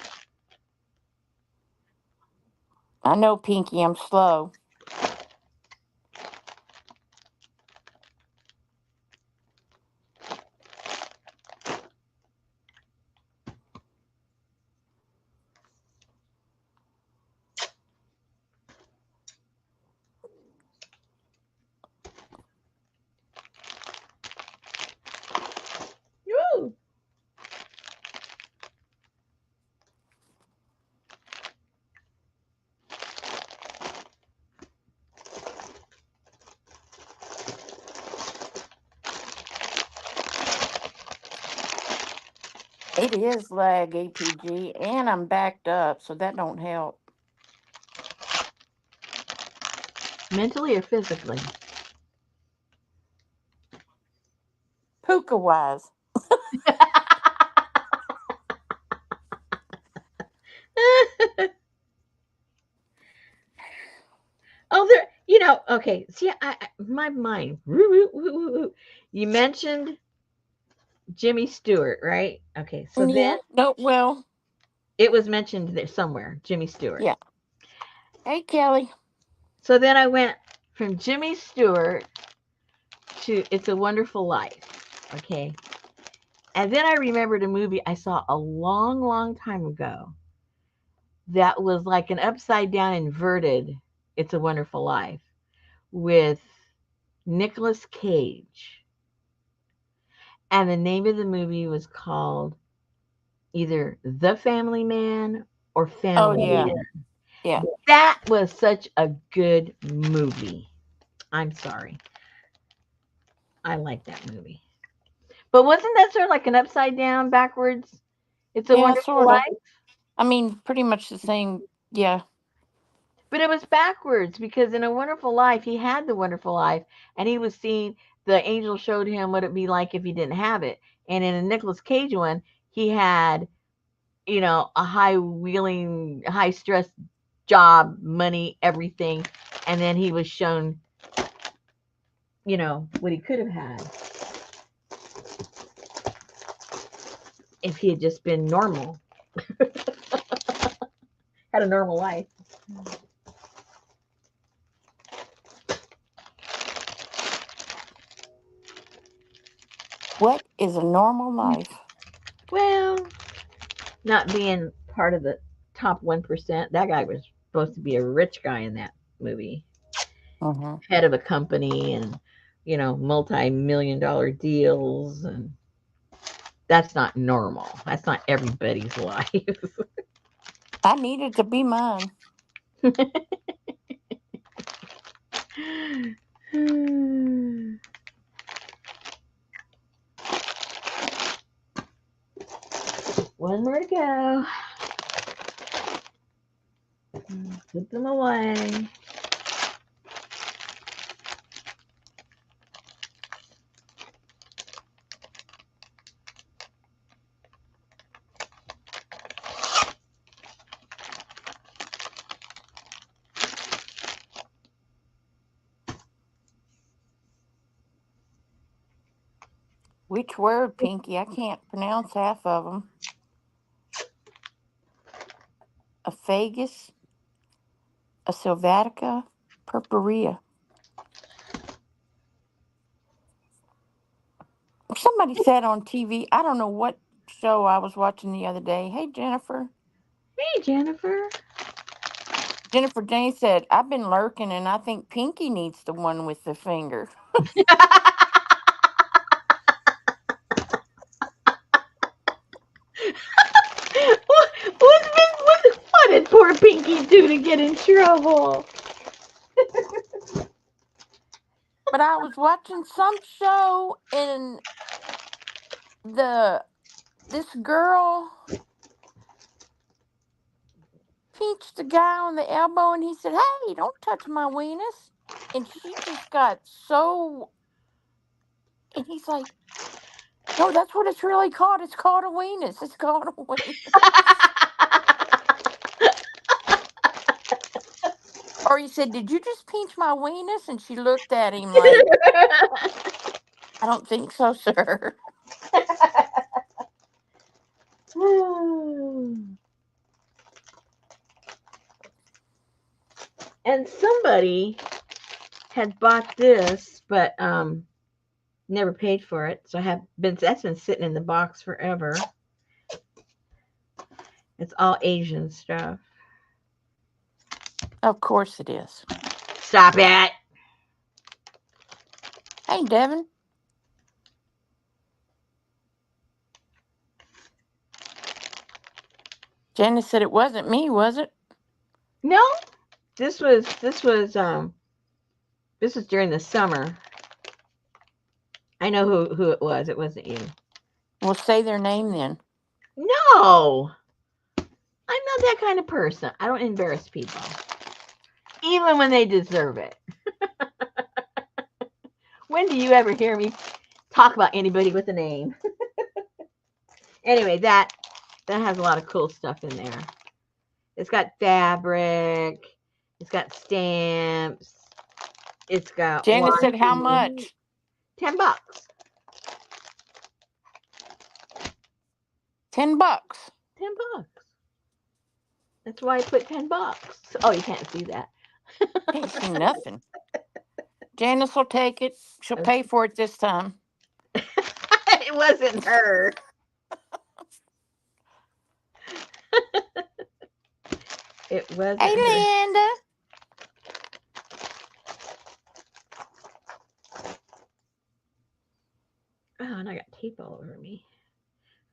I know, Pinky, I'm slow. Woo. It is lag APG, and I'm backed up, so that don't help. Mentally or physically? Puka wise. Oh, there. Okay. See, my mind. Woo, woo, woo, woo, woo. You mentioned Jimmy Stewart, right? Okay. So then Yeah, no, well, it was mentioned there somewhere, Jimmy Stewart. yeah. Hey, Kelly. So then I went from Jimmy Stewart to It's a Wonderful Life. Okay. And then I remembered a movie I saw a long, long time ago that was like an upside down inverted It's a Wonderful Life with Nicolas Cage. And the name of the movie was called either The Family Man or Oh, Family yeah, Man. yeah. That was such a good movie. I'm sorry. I like that movie. But wasn't that sort of like an upside down, backwards? It's a Yeah, Wonderful sort of. Life? I mean, pretty much the same. Yeah. But it was backwards because in A Wonderful Life, he had the wonderful life and he was seeing the angel showed him what it'd be like if he didn't have it. And in a Nicolas Cage one, he had, a high wheeling, high stress job, money, everything. And then he was shown, what he could have had if he had just been normal, had a normal life. What is a normal life? Well, not being part of the top 1%. That guy was supposed to be a rich guy in that movie, Mm-hmm. head of a company and, multi-million dollar deals. And that's not normal. That's not everybody's life. I needed to be mine. One more to go. Put them away. Which word, Pinky? I can't pronounce half of them. Aphagus, a sylvatica, purpurea. Somebody said on TV, I don't know what show I was watching the other day. Hey, Jennifer. Hey, Jennifer. Jennifer Jane said, I've been lurking and I think Pinky needs the one with the finger. What did poor Pinky do to get in trouble? But I was watching some show and this girl pinched the guy on the elbow and he said, Hey, don't touch my weenus. And she just got so, and he's like, No, that's what it's really called. It's called a weenus. It's called a weenus. Or he said, Did you just pinch my weenus? And she looked at him like, I don't think so, sir. And somebody had bought this, but never paid for it. So that's been sitting in the box forever. It's all Asian stuff. Of course it is. Stop it. Hey, Devin. Janice said it wasn't me, was it? No, this was during the summer. I know who it was. It wasn't you. Well, say their name then. No, I'm not that kind of person. I don't embarrass people, even when they deserve it. When do you ever hear me talk about anybody with a name? Anyway, that has a lot of cool stuff in there. It's got fabric. It's got stamps. It's got Janice said, How washi. much? $10. $10. $10. That's why I put $10. Oh, you can't see that. Can't see nothing. Janice will take it. She'll pay for it this time. It wasn't her. It wasn't Hey, her. Linda. Oh, and I got tape all over me.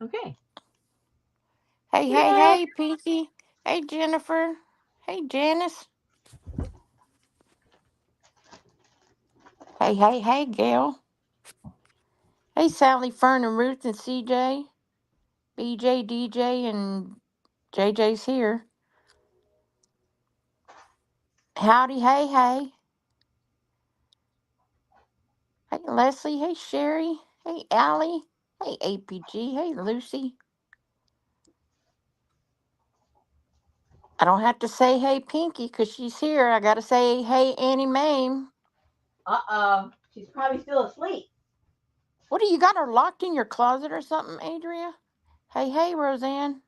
Okay. Hey, hey, Next. hey, Pinky. Hey, Jennifer. Hey, Janice. Hey, hey, hey, Gail. Hey, Sally, Fern, and Ruth, and CJ. BJ, DJ, and JJ's here. Howdy, hey, hey. Hey, Leslie. Hey, Sherry. Hey, Allie. Hey, APG. Hey, Lucy. I don't have to say hey, Pinky, because she's here. I got to say hey, Annie Mame. Uh-oh. She's probably still asleep. What do you got her locked in your closet or something, Adria? Hey, hey, Roseanne.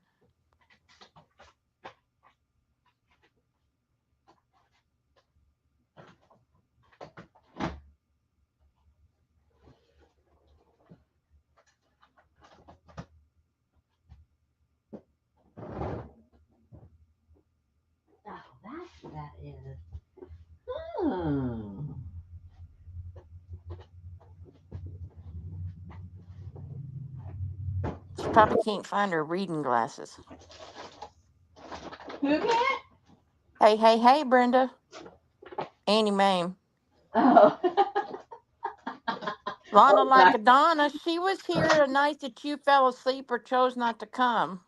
Oh, that's what that is. Hmm. She probably can't find her reading glasses. Who can't? Hey, hey, hey, Brenda. Annie Mame. Oh. Lana Oh, like gosh. a Donna. She was here the night that you fell asleep or chose not to come.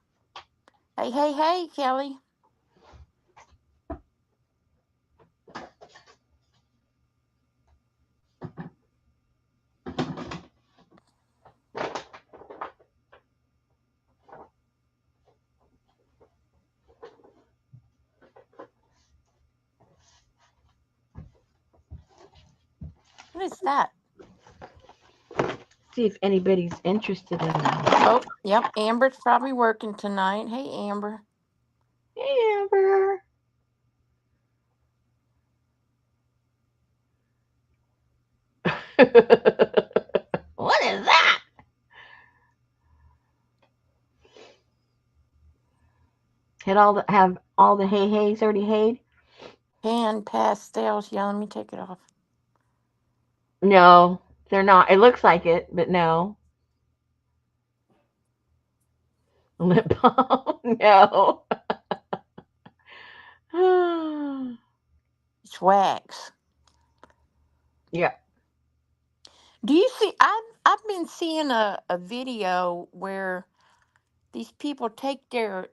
Hey, hey, hey, Kelly. What is that? See if anybody's interested in that. Oh, yep. Amber's probably working tonight. Hey, Amber. Hey, Amber. What is that? Have all the hay hays already hayed? Pan pastels. Yeah, let me take it off. No, they're not. It looks like it, but no. Lip balm? No. It's wax. Yeah. Do you see? I've been seeing a video where these people take their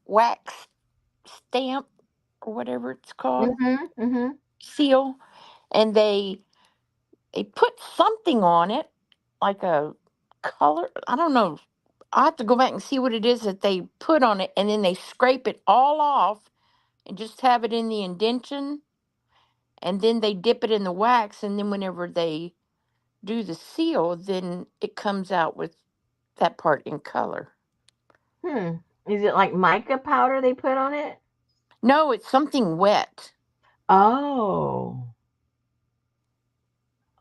wax stamp or whatever it's called Mhm. Mhm. seal, and they put something on it like a color. I don't know. I have to go back and see what it is that they put on it, and then they scrape it all off and just have it in the indention, and then they dip it in the wax, and then whenever they do the seal, then it comes out with that part in color. Hmm. Is it like mica powder they put on it? No, it's something wet. Oh.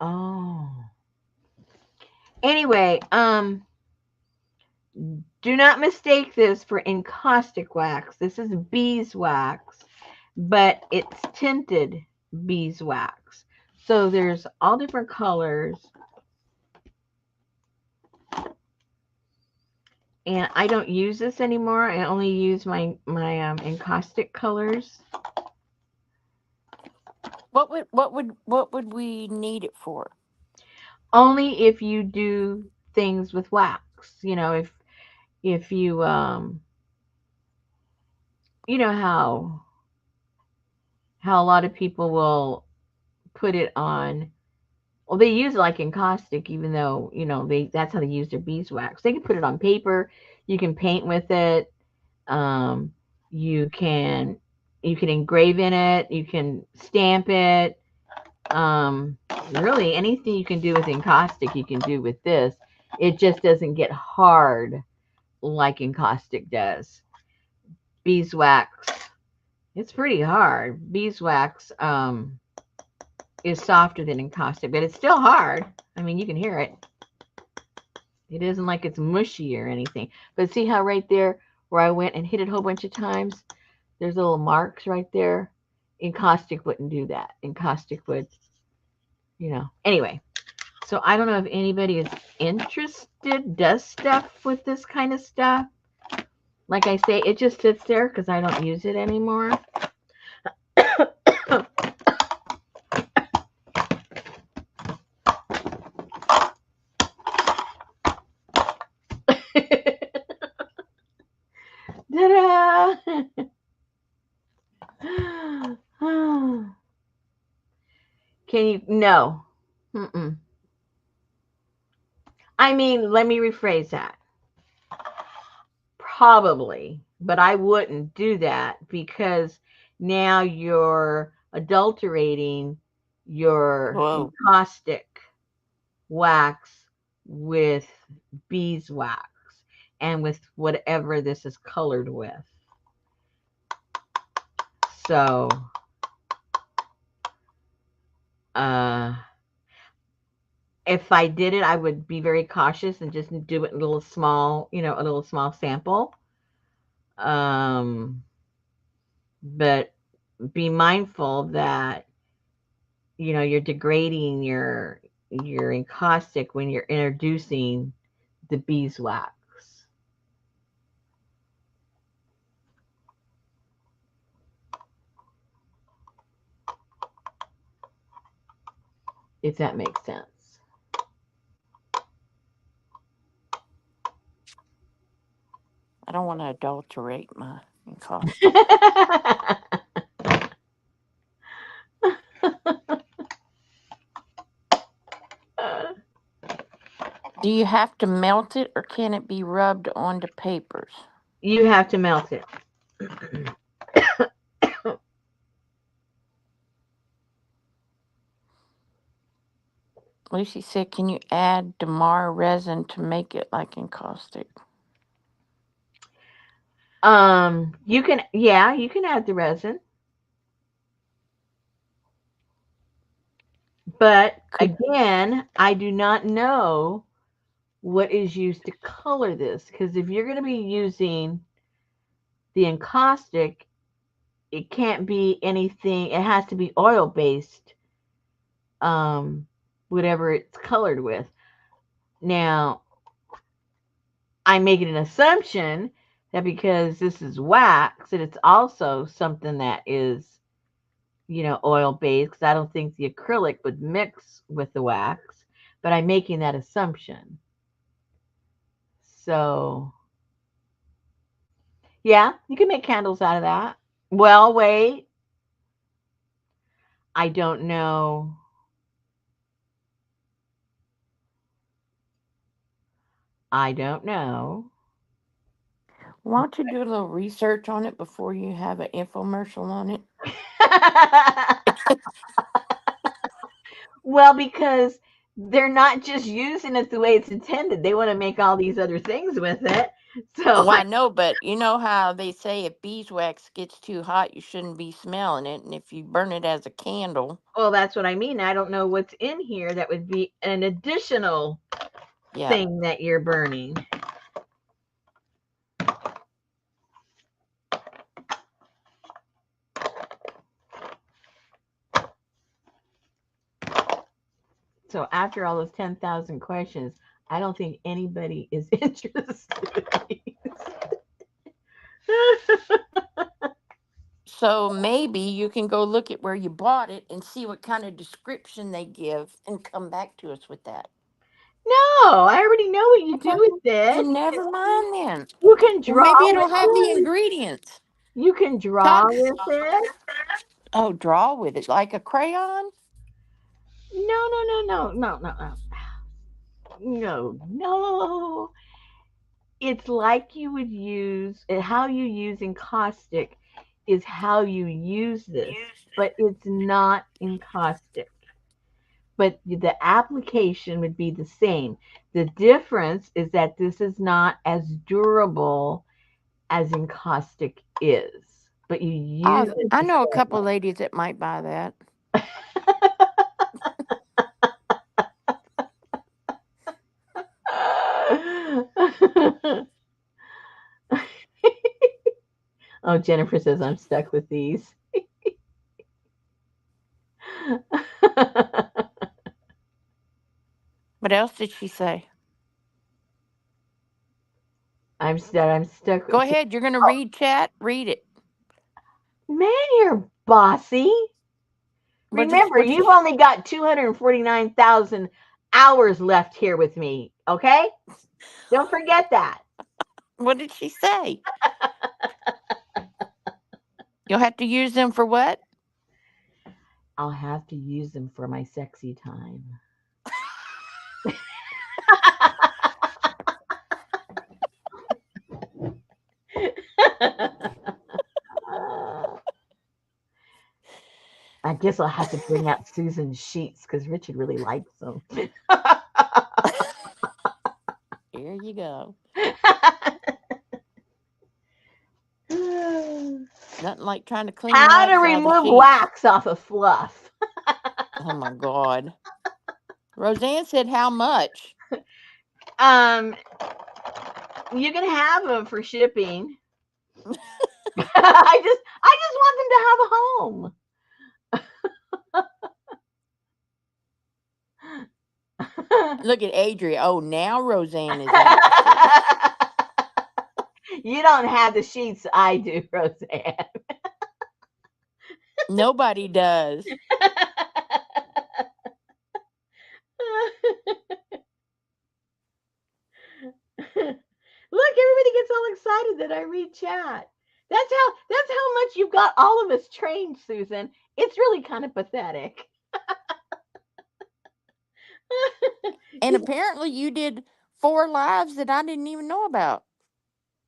Oh. Anyway, do not mistake this for encaustic wax. This is beeswax, but it's tinted beeswax. So there's all different colors, and I don't use this anymore. I only use my encaustic colors. What would we need it for? Only if you do things with wax. If you you know how a lot of people will put it on. Well, they use it like in caustic, even though they that's how they use their beeswax. They can put it on paper. You can paint with it. Um, you can you can engrave in it. You can stamp it. Um, really, anything you can do with encaustic, you can do with this. It just doesn't get hard like encaustic does. Beeswax, it's pretty hard. Beeswax is softer than encaustic, but it's still hard. I mean, you can hear it. It isn't like it's mushy or anything. But see how right there where I went and hit it a whole bunch of times, there's little marks right there. Encaustic wouldn't do that. Encaustic would. Anyway, so I don't know if anybody is interested, does stuff with this kind of stuff. Like I say, it just sits there because I don't use it anymore. Can you? No. Mm-mm. I mean, let me rephrase that. Probably, but I wouldn't do that because now you're adulterating your Whoa. encaustic wax with beeswax and with whatever this is colored with. So, uh, if I did it, I would be very cautious and just do it in a little small, a little small sample. Um, but be mindful that you're degrading your encaustic when you're introducing the beeswax, if that makes sense. I don't want to adulterate my encaustic. Do you have to melt it or can it be rubbed onto papers? You have to melt it. Lucy said, can you add Damar resin to make it like encaustic? You can, yeah, you can add the resin, but Could again, I do not know what is used to color this, because if you're going to be using the encaustic, it can't be anything. It has to be oil based, um, whatever it's colored with. Now, I'm making an assumption that because this is wax, that it's also something that is, oil based, because I don't think the acrylic would mix with the wax, but I'm making that assumption. So, yeah, you can make candles out of that. Well, wait, I don't know. I don't know. why don't you do a little research on it before you have an infomercial on it? Well, because they're not just using it the way it's intended. They want to make all these other things with it. So, Oh, I know, but you know how they say if beeswax gets too hot, you shouldn't be smelling it, and if you burn it as a candle, well, that's what I mean. I don't know what's in here that would be an additional yeah. thing that you're burning. So, after all those 10,000 questions, I don't think anybody is interested. So maybe you can go look at where you bought it and see what kind of description they give, and come back to us with that. No, I already know what you do Okay. with it. Then never mind then. You can Well, draw maybe it'll with have the it. ingredients. You can draw Talk. with it. Oh, draw with it like a crayon. No, no, no, no, no, no, no. No, no. It's like you would use how you use encaustic is how you use this, but it's not encaustic. But the application would be the same. The difference is that this is not as durable as encaustic is, but you use Oh, it I the know a same couple of ladies that might buy that. way. Oh, Jennifer says I'm stuck with these. What else did she say? I'm stuck. I'm stuck. Go ahead. You're going to Oh, read chat. Read it. man, you're bossy. Remember, What did you've she, only got 249,000 hours left here with me. Okay, don't forget that. what did she say? You'll have to use them for what? I'll have to use them for my sexy time. I guess I'll have to bring out Susan's sheets because Richard really likes them. Here you go. Nothing like trying to clean How to wax out of the remove sheets. wax off of fluff. Oh my God. Roseanne said how much? Um, you can have them for shipping. I just want them to have a home. Look at Adria. Oh, now Roseanne is interested. You don't have the sheets I do, Roseanne. Nobody does. Look, everybody gets all excited that I read chat. That's how much you've got all of us trained, Susan. It's really kind of pathetic. And apparently you did 4 lives that I didn't even know about.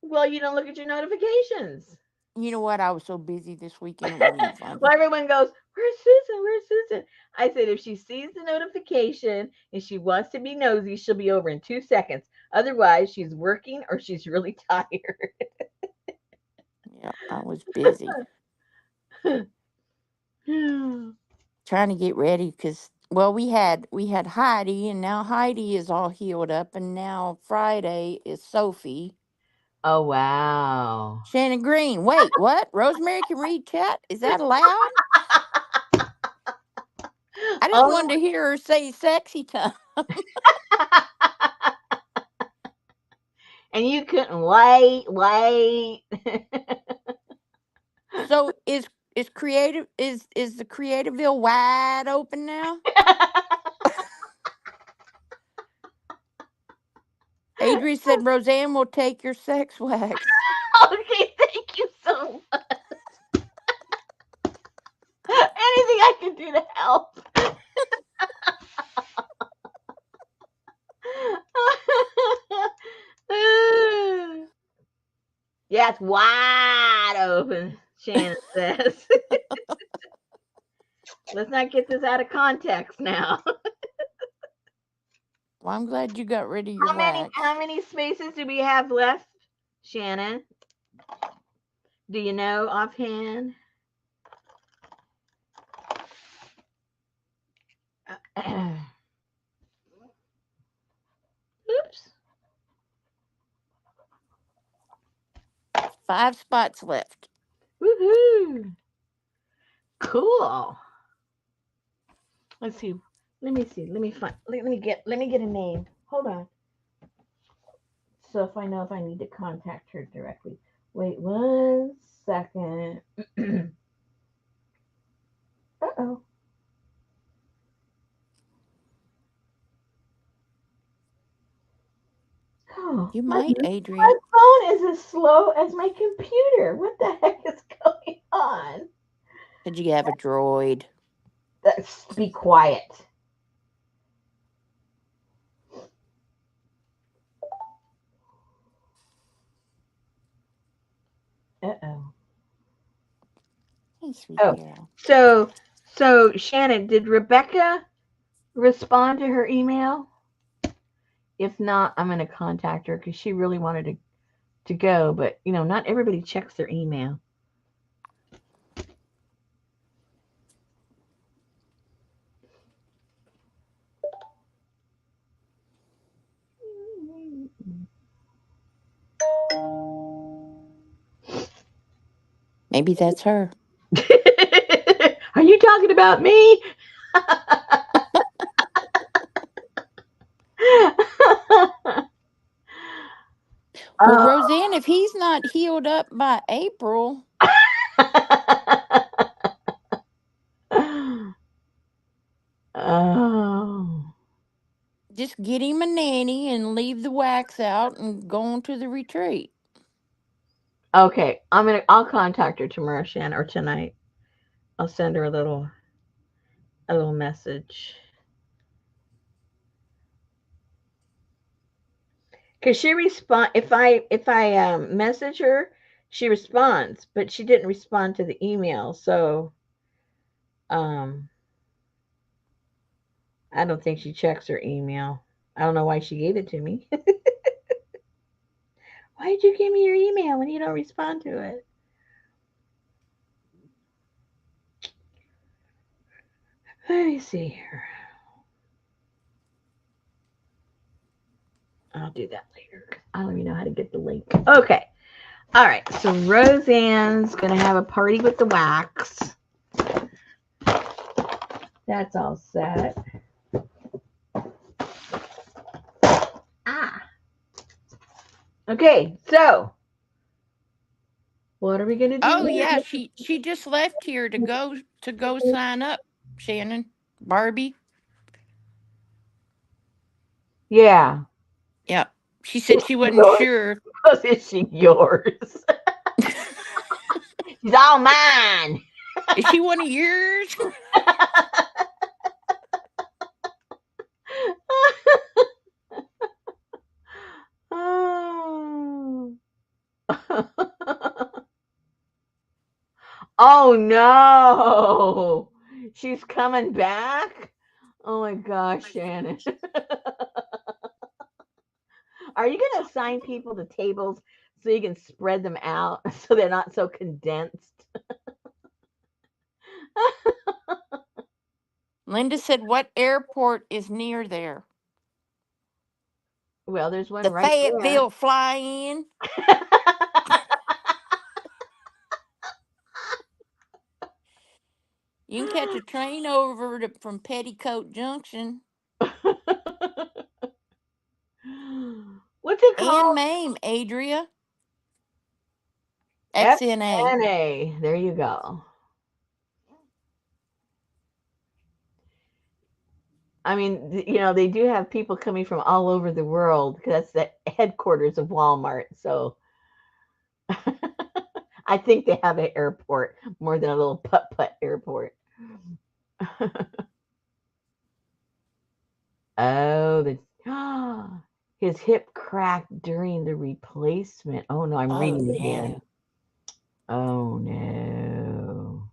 Well, you don't look at your notifications. You know what? I was so busy this weekend, it wasn't even Well, funny. everyone goes, "Where's Susan? Where's Susan?" I said, if she sees the notification and she wants to be nosy, she'll be over in 2 seconds. Otherwise, she's working or she's really tired. Yeah, I was busy trying to get ready because, well, we had Heidi, and now Heidi is all healed up, and now Friday is Sophie. Oh, wow. Shannon Green. Wait, what? Rosemary can read chat? Is that allowed? I just Oh, wanted to hear her say sexy time. and you couldn't wait. So is the Creativeville wide open now? Adri said Roseanne will take your sex wax. Okay, thank you so much. Anything I can do to help. Yeah, it's wide open, Shannon says. Let's not get this out of context now. Well, I'm glad you got rid of your How wax. many spaces do we have left, Shannon? Do you know offhand? Oops. 5 spots left. Woohoo. Cool. Let's see. Let me see. Let me find. Let me get a name. Hold on. So if I know if I need to contact her directly. Wait 1 second. Uh-oh. Oh, You my, might, my Adria. phone is as slow as my computer. What the heck is going on? Said you have a droid. Be quiet. Uh-oh. Hey, sweet Oh, girl. so Shannon, did Rebecca respond to her email? If not, I'm going to contact her because she really wanted to go, but not everybody checks their email. Maybe that's her. Are you talking about me? Well, Oh. Roseanne, if he's not healed up by April, Oh. just get him a nanny and leave the wax out and go on to the retreat. Okay, I'll contact her tomorrow, Shannon, or tonight. I'll send her a little. a little message. Because she respond if I message her, she responds, but she didn't respond to the email. So um I don't think she checks her email. I don't know why she gave it to me. Why did you give me your email when you don't respond to it? Let me see here. I'll do that later. I don't even know how to get the link. Okay. All right. So Roseanne's going to have a party with the wax. That's all set. Ah. Okay. So what are we going to Oh do? yeah, she just left here to go sign up, Shannon. Barbie. Yeah. Yep. She said Is she she wasn't yours? sure. Is she yours? She's all mine. Is she one of yours? Oh. Oh no. She's coming back? Oh my gosh, Shannon. Are you going to assign people to tables so you can spread them out so they're not so condensed? Linda said, "What airport is near there?" Well, there's one The right there. Fayetteville Fly-In. You can catch a train from Petticoat Junction. What's it And called? Mame, Adria. XNA. XNA. There you go. I mean, they do have people coming from all over the world because that's the headquarters of Walmart. So I think they have an airport more than a little putt putt airport. Oh, his hip cracked during the replacement. Oh no, I'm Oh reading it again. no. Oh no.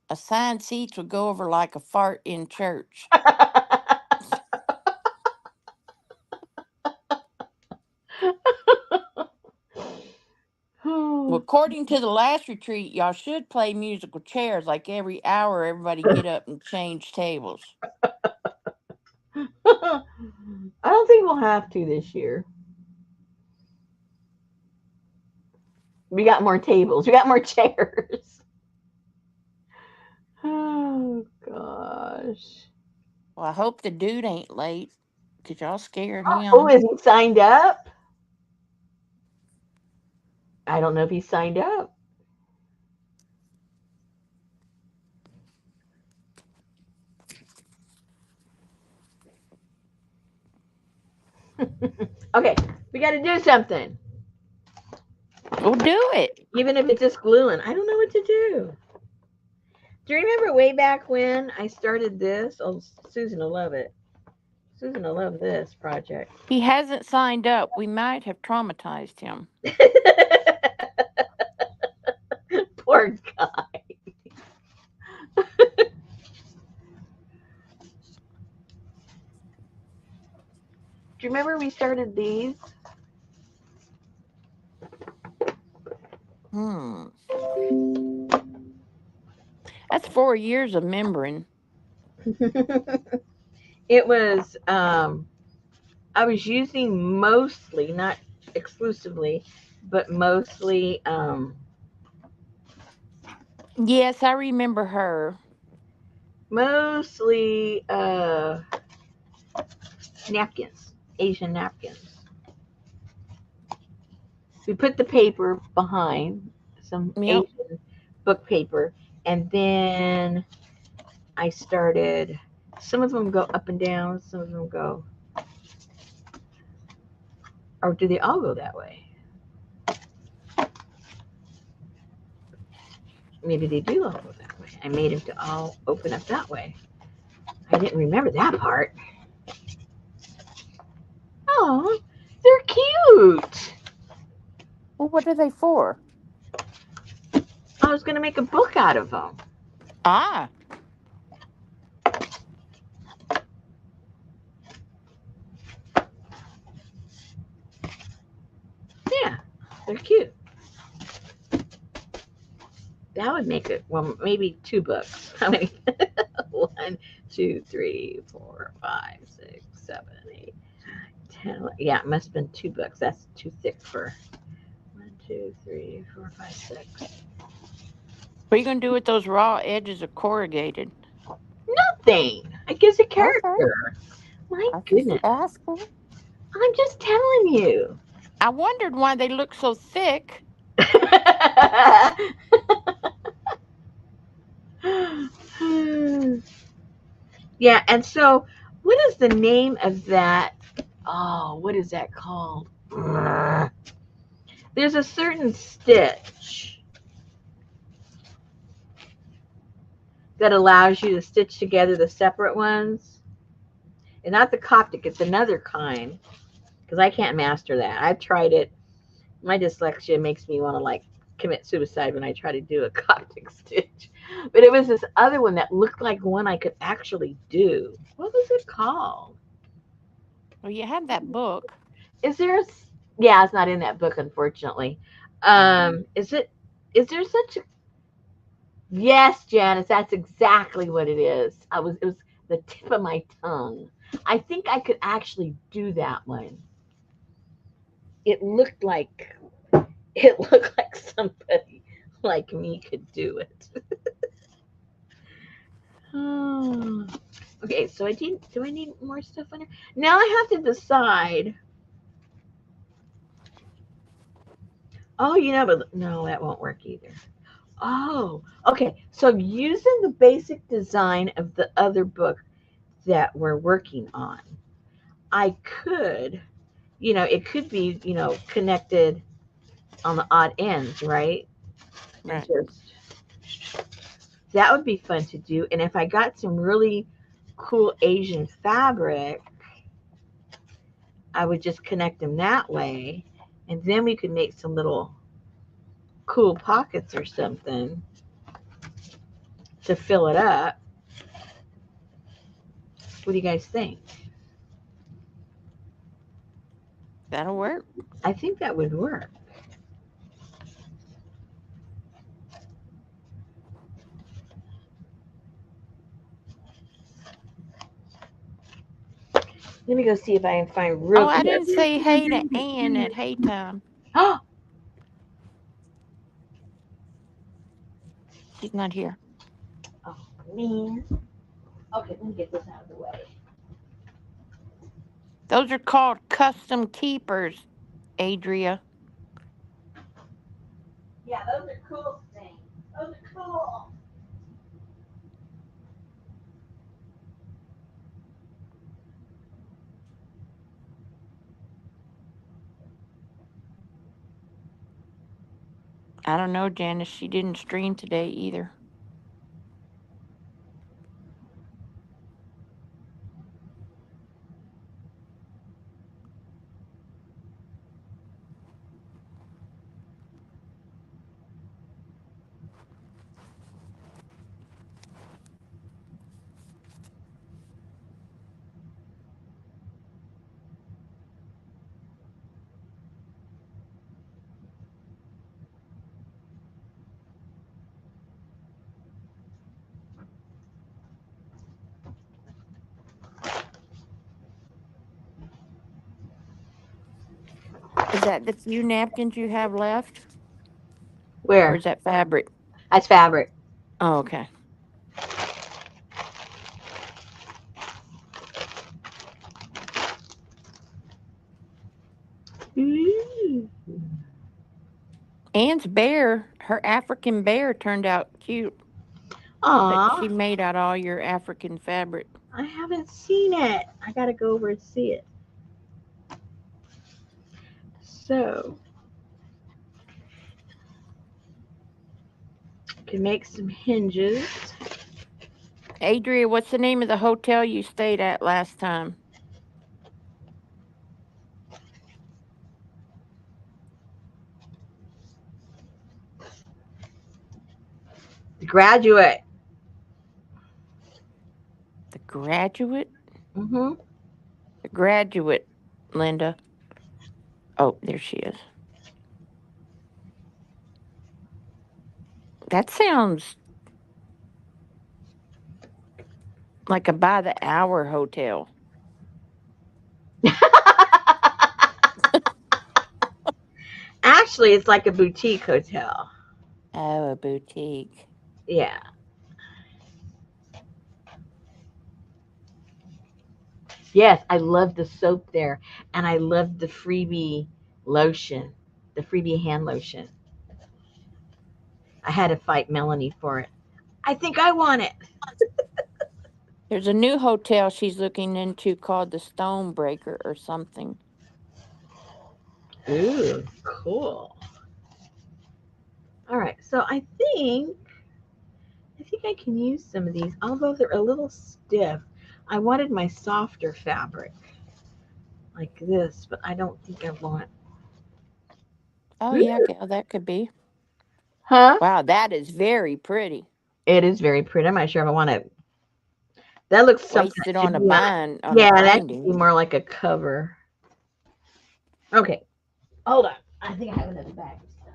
Assigned seats would go over like a fart in church. Well, according to the last retreat, y'all should play musical chairs like every hour everybody get up and change tables. I don't think we'll have to this year. We got more tables. We got more chairs. Oh gosh. Well, I hope the dude ain't late, 'cause y'all scare Oh, him. is he signed up? I don't know if he signed up. Okay, we got to do something, Well, do it. even if it's just gluing. I don't know what to do. Do you remember way back when I started this? Oh, Susan will love it. Susan will love this project. He hasn't signed up. We might have traumatized him. Poor guy. Do you remember we started these? Hmm. That's 4 years of membering. It was I was using mostly, not exclusively, but Yes, I remember her. mostly napkins, Asian napkins. We put the paper behind, some Yep. Asian book paper, and then I started. Some of them go up and down, some of them go, or do they all go that way? Maybe they do all go that way. I made them to all open up that way. I didn't remember that part. Oh, they're cute. Well, what are they for? I was going to make a book out of them. Ah, Yeah, they're cute. That would make it, well, maybe 2 books. How many? 1, 2, 3, 4, 5, 6, 7, 8, 10. Yeah, it must have been 2 books. That's too thick for 1, 2, 3, 4, 5, 6. what are you going to do with those raw edges of corrugated? Nothing. It gives a Okay, character. My I'm just goodness. asking. I'm just telling you. I wondered why they look so thick. Yeah, and so what is the name of that? Oh, what is that called? There's a certain stitch that allows you to stitch together the separate ones. And not the Coptic, it's another kind. Because I can't master that. I've tried it. My dyslexia makes me want to like commit suicide when I try to do a Coptic stitch. But it was this other one that looked like one I could actually do. What was it called? Well, you have that book. Is there a, yeah, it's not in that book, unfortunately. Oh, Is it, is there such a, yes, Janice, that's exactly what it is. It was the tip of my tongue. I think I could actually do that one. It looked like, it looked like somebody like me could do it. Oh. Okay, so do I need more stuff on here? Now I have to decide. Oh, but no, that won't work either. Oh, okay. So using the basic design of the other book that we're working on, I could, it could be, connected on the odd ends, right? And right. just that would be fun to do. And if I got some really cool Asian fabric, I would just connect them that way. And then we could make some little cool pockets or something to fill it up. What do you guys think? That'll work. I think that would work. Let me go see if I can find Oh, real. I didn't say hey to Ann at hay time. Oh, She's not here. oh man. Okay, let me get this out of the way. Those are called custom keepers, Adria. Yeah, those are cool things. Those are cool. I don't know, Janice. She didn't stream today either. Is that the few napkins you have left? Or Where? is that fabric? That's fabric. Oh, okay. Ooh. Ann's bear, her African bear turned out cute. That she Aw, made out all your African fabric. I haven't seen it. I gotta go over and see it. So, Can make some hinges. Adria, what's the name of the hotel you stayed at last time? The graduate. The Graduate? Mm-hmm. The Graduate, Linda. Oh, there she is. That sounds like a by the hour hotel. Actually, it's like a boutique hotel. Oh, a boutique. Yeah. Yes, I love the soap there, and I love the freebie lotion, the freebie hand lotion. I had to fight Melanie for it. I think I want it. There's a new hotel she's looking into called the Stonebreaker or something. Ooh, cool. All right, so I think I can use some of these, although they're a little stiff. I wanted my softer fabric like this, but I don't think I want. Oh, yeah, Ooh, gal, that could be. huh? Wow, that is very pretty. It is very pretty. I'm not sure if I want to. That looks something that Wasted should on a be on. bind on a Yeah, that should binding. be more like a cover. Okay, hold on. I think I have another bag of stuff.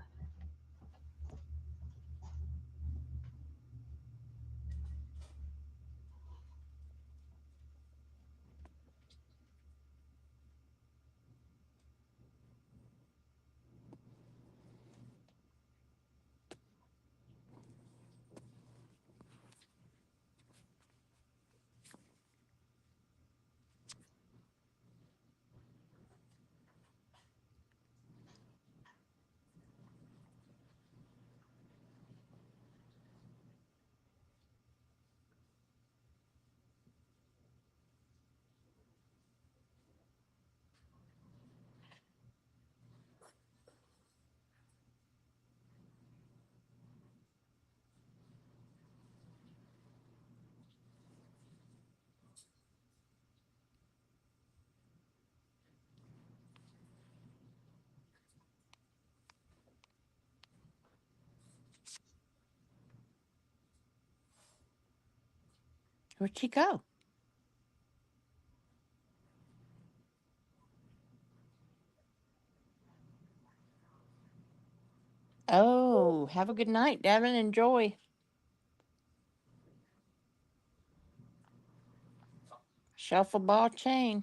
Where'd she go? Oh, have a good night, Devin. Enjoy. Shuffle ball chain.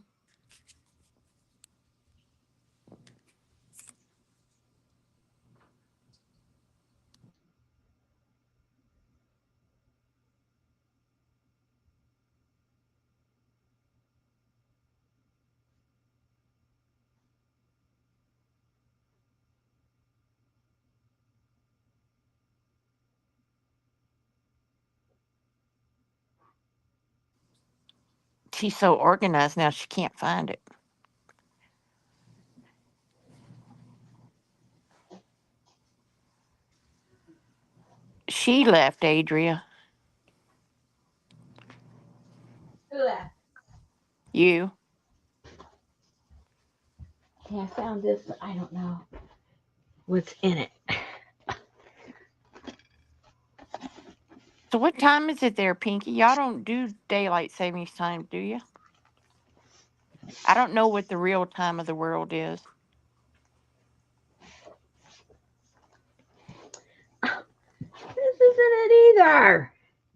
She's so organized now she can't find it. She left, Adria. Who that? You. Okay, I found this, but I don't know what's in it. So what time is it there, Pinky? Y'all don't do daylight savings time, do you? I don't know what the real time of the world is. This isn't it either.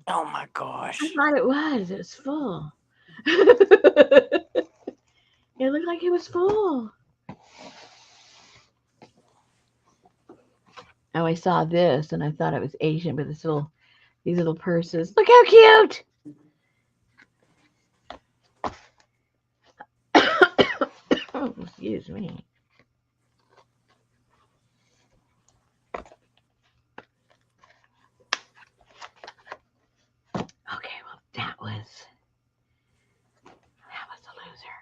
Oh my I gosh. thought it was. It was full. It looked like it was full. Oh, I saw this and I thought it was Asian, but these little purses. Look how cute. Excuse me. Okay, well that was a loser.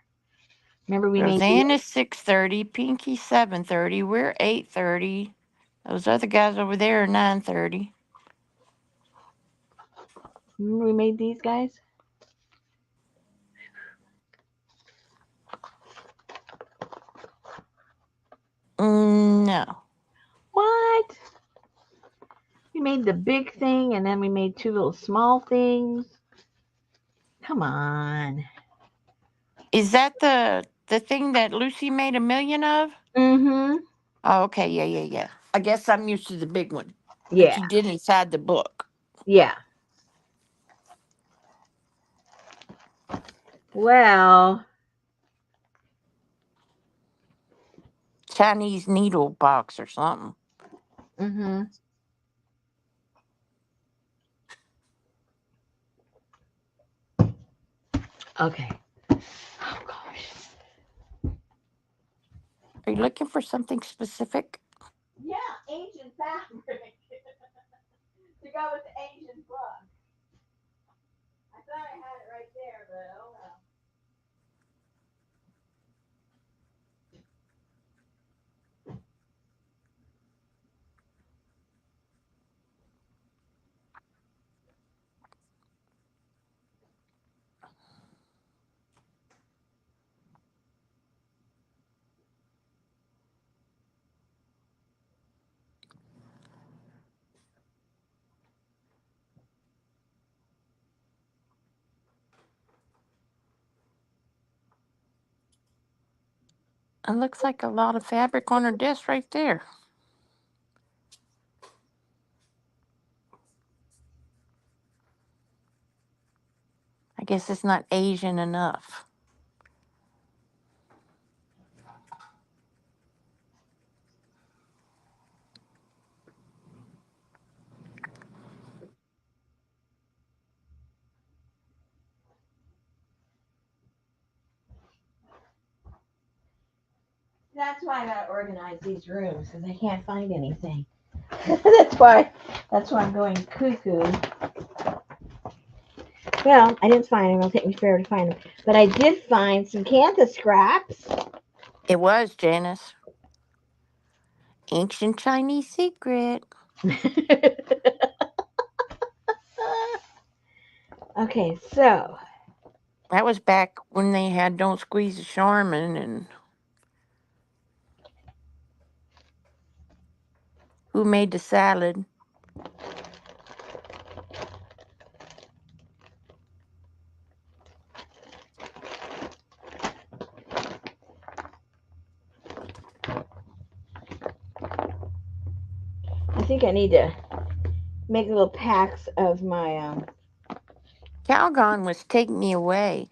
Remember we made these? Roseanne is 6:30, Pinky 7:30, we're 8:30. Those other guys over there are 9:30. Remember we made these guys? No. What? We made the big thing and then we made two little small things. Come on. Is that the thing that Lucy made a million of? Mm-hmm. Oh, okay, yeah, yeah, yeah. I guess I'm used to the big one that Yeah. you did inside the book. Yeah. Well, Chinese needle box or something. mm-hmm. Okay. Oh gosh. Are you looking for something specific? Yeah, ancient fabric to go with the ancient book. I thought I had it right there, but oh well. It looks like a lot of fabric on her desk right there. I guess it's not Asian enough. That's why I gotta organize these rooms because I can't find anything. that's why. That's why I'm going cuckoo. Well, I didn't find them. It'll take me forever to find them. But I did find some Cantha scraps. It was, Janice. Ancient Chinese secret. okay, so That was back when they had Don't Squeeze the Charmin and Who Made the Salad. I think I need to make little packs of my Calgon was Take Me Away.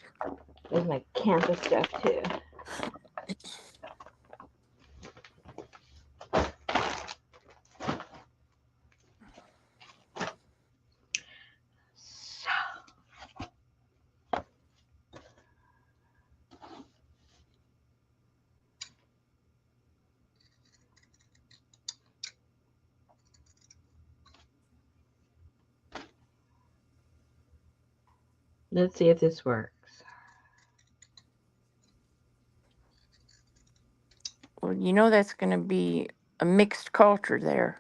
Cantha stuff too. So, let's see if this works. Well, you know that's going to be a mixed culture there.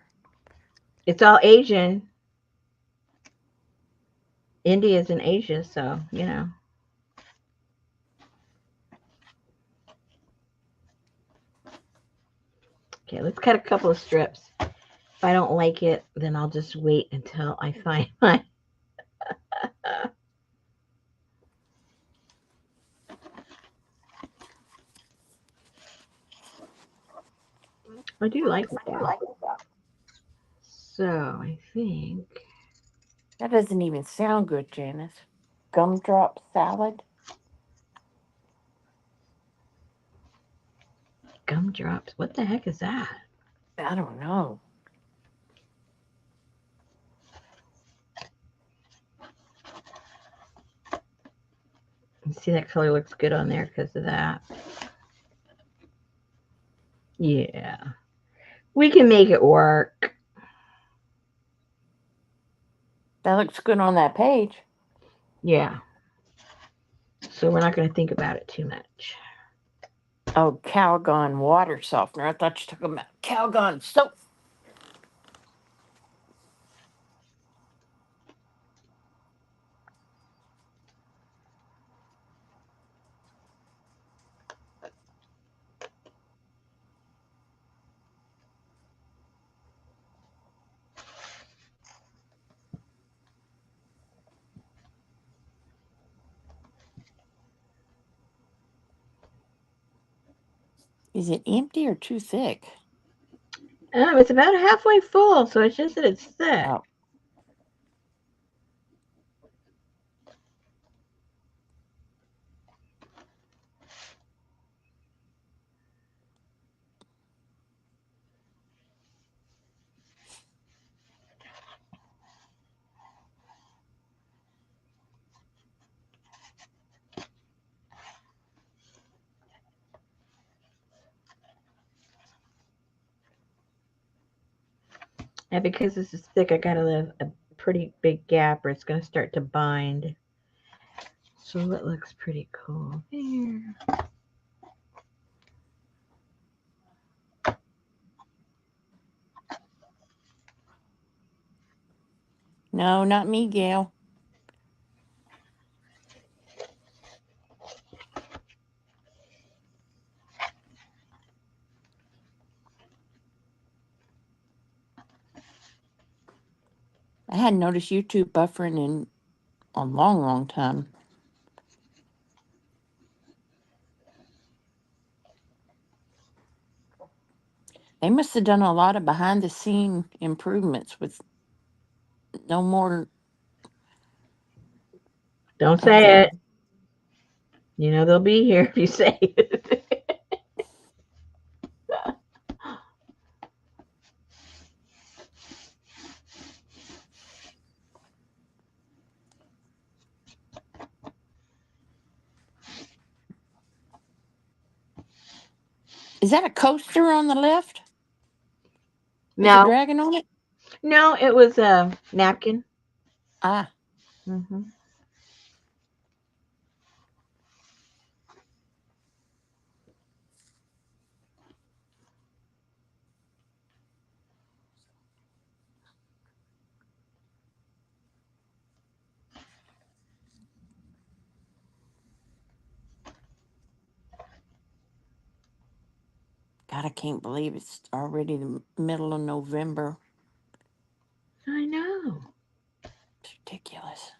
It's all Asian. India's in Asia, so you know. Okay, let's cut a couple of strips. If I don't like it, then I'll just wait until I find my. I do like it though. So I think That doesn't even sound good, Janice. Gumdrop salad? gumdrops. What the heck is that? I don't know. You see that color looks good on there because of that. Yeah, we can make it work. That looks good on that page. Yeah. So we're not going to think about it too much. Oh, Calgon water softener. I thought you were talking about Calgon soap. Is it empty or too thick? It's about halfway full, so it's just that it's thick. Oh, And because this is thick, I gotta leave a pretty big gap or it's gonna start to bind. So it looks pretty cool. There. no, not me, Gail. I hadn't noticed YouTube buffering in a long, long time. They must have done a lot of behind the scene improvements with no more Don't of say it. the. You know they'll be here if you say it. Is that a coaster on the left with a No, dragon on it? no, it was a napkin. Ah, Hmm. God, I can't believe it's already the middle of November. I know. It's ridiculous.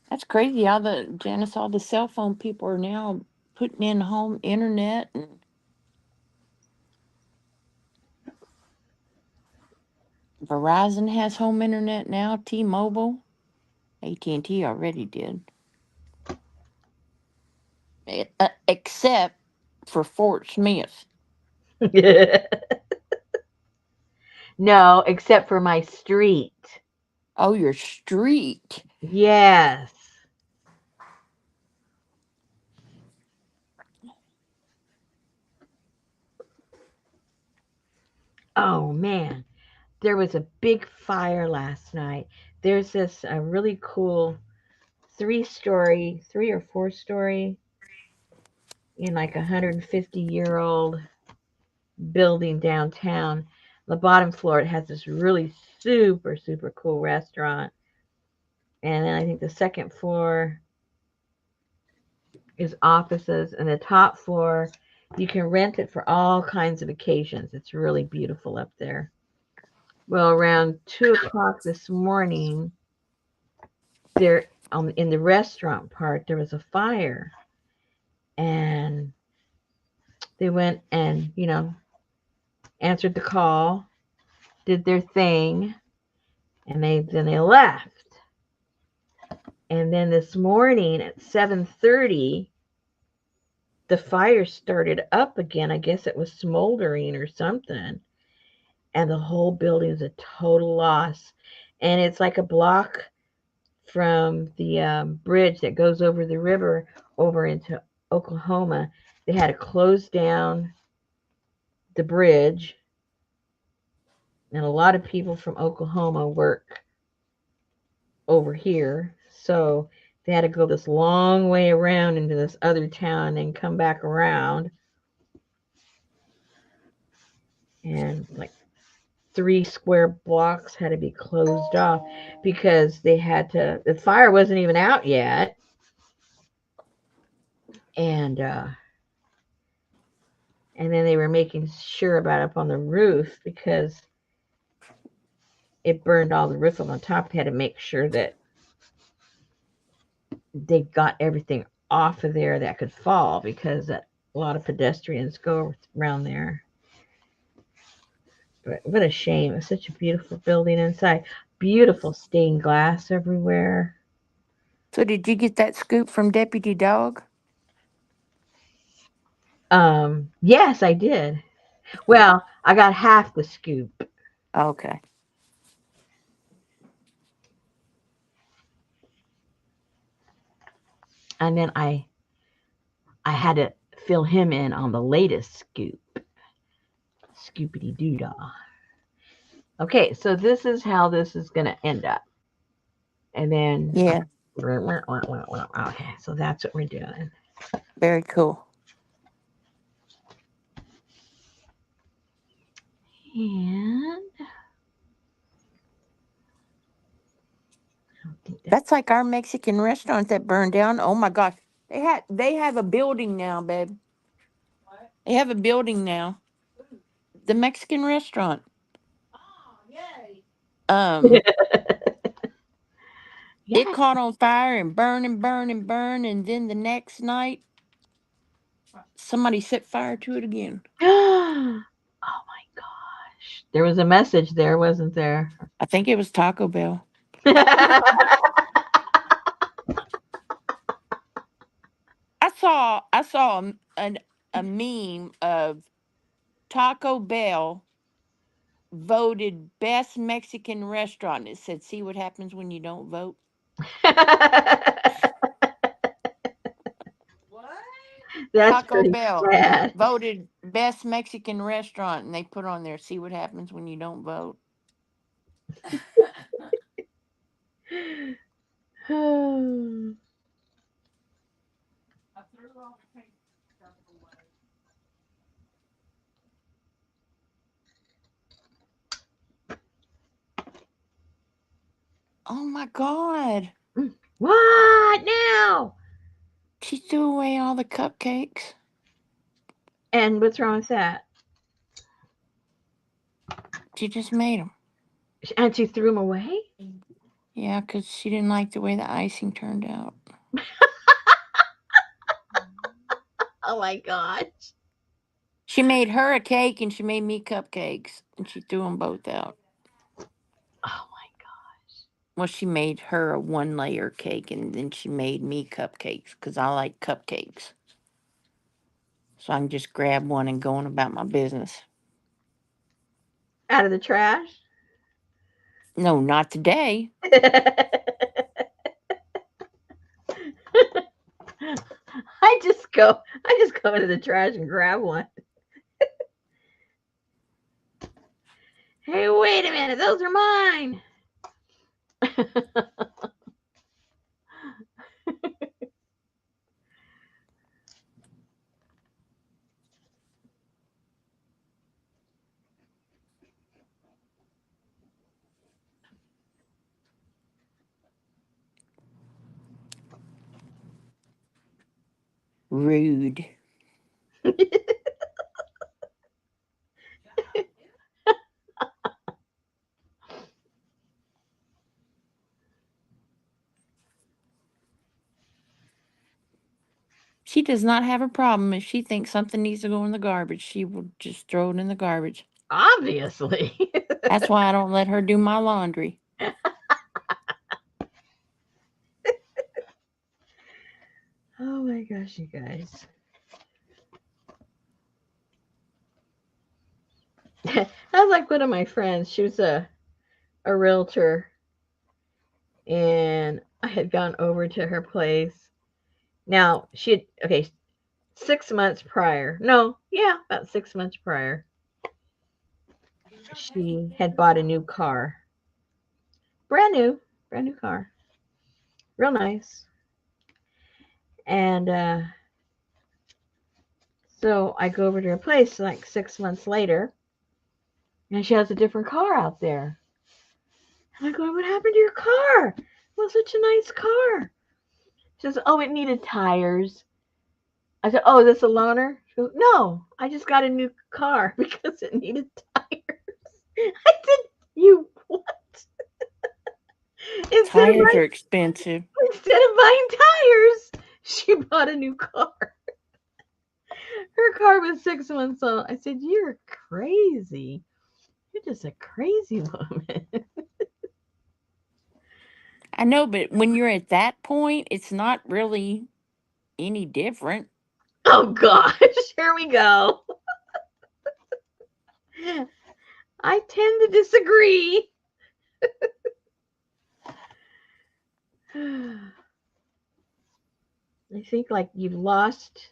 That's crazy. All the Janice, all the cell phone people are now putting in home internet, and Verizon has home internet now. T-Mobile, AT&T already did, except for Fort Smith. No, except for my street. Oh, your street. Yes. Oh man, there was a big fire last night. There's this really cool three or four story in like 150-year-old building downtown. The bottom floor it has this really super cool restaurant, and then I think the second floor is offices, and the top floor you can rent it for all kinds of occasions. It's really beautiful up there. Well, around 2 o'clock this morning, there in the restaurant part there was a fire, and they went and answered the call, did their thing, and they left. And then this morning at 7:30, the fire started up again. I guess it was smoldering or something, and the whole building is a total loss. And it's like a block from the bridge that goes over the river over into Oklahoma. They had to close down the bridge and a lot of people from Oklahoma work over here. So they had to go this long way around into this other town and come back around. And like 3 square blocks had to be closed off because they had to, the fire wasn't even out yet. And, and then they were making sure about up on the roof because it burned all the roof on the top. They had to make sure that they got everything off of there that could fall because a lot of pedestrians go around there. But what a shame. It's such a beautiful building inside. Beautiful stained glass everywhere. So did you get that scoop from Deputy Dog? Yes, I did. Well, I got half the scoop. Okay. And then I had to fill him in on the latest scoop. Scoopity doo dah. Okay, so this is how this is gonna end up. And then Yeah. okay, so that's what we're doing. Very cool. And I don't think that. That's like our Mexican restaurant that burned down. Oh my gosh. They have a building now, babe. They have a building now. The Mexican restaurant. Um it Yeah. caught on fire and burn and burn and burn, and then the next night somebody set fire to it again. Oh my gosh. There was a message there, wasn't there? I think it was Taco Bell. I saw a meme of Taco Bell voted best Mexican restaurant. It said, "See what happens when you don't vote." That's Taco pretty Bell sad. voted best Mexican restaurant, and they put on there, "See what happens when you don't vote." Oh my God! What now? She threw away all the cupcakes. And what's wrong with that? She just made them. And she threw them away? Yeah, because she didn't like the way the icing turned out. Oh my gosh. She made her a cake and she made me cupcakes, and she threw them both out. Oh my god. Well, she made her a one layer cake and then she made me cupcakes because I like cupcakes. So I can just grab one and go on about my business. Out of the trash? No, not today. I just go into the trash and grab one. Hey, wait a minute, those are mine. Rude. She does not have a problem if she thinks something needs to go in the garbage. She will just throw it in the garbage. Obviously. That's why I don't let her do my laundry. Oh my gosh, you guys. That was like one of my friends. She was a realtor, and I had gone over to her place. Now, she had, okay, 6 months prior. No, yeah, about 6 months prior. she had bought a new car, brand new, brand new car, real nice. And so I go over to her place like 6 months later, and she has a different car out there. And I go, what happened to your car? It was such a nice car. She says, oh, it needed tires. I said, oh, is this a loaner? She goes, no, I just got a new car because it needed tires. I said, you what? Instead of Tires buying are expensive. tires, she bought a new car. Her car was 6 months old. I said, you're crazy. You're just a crazy woman. I know, but when you're at that point, it's not really any different. Oh gosh, here we go. I tend to disagree. I think like you've lost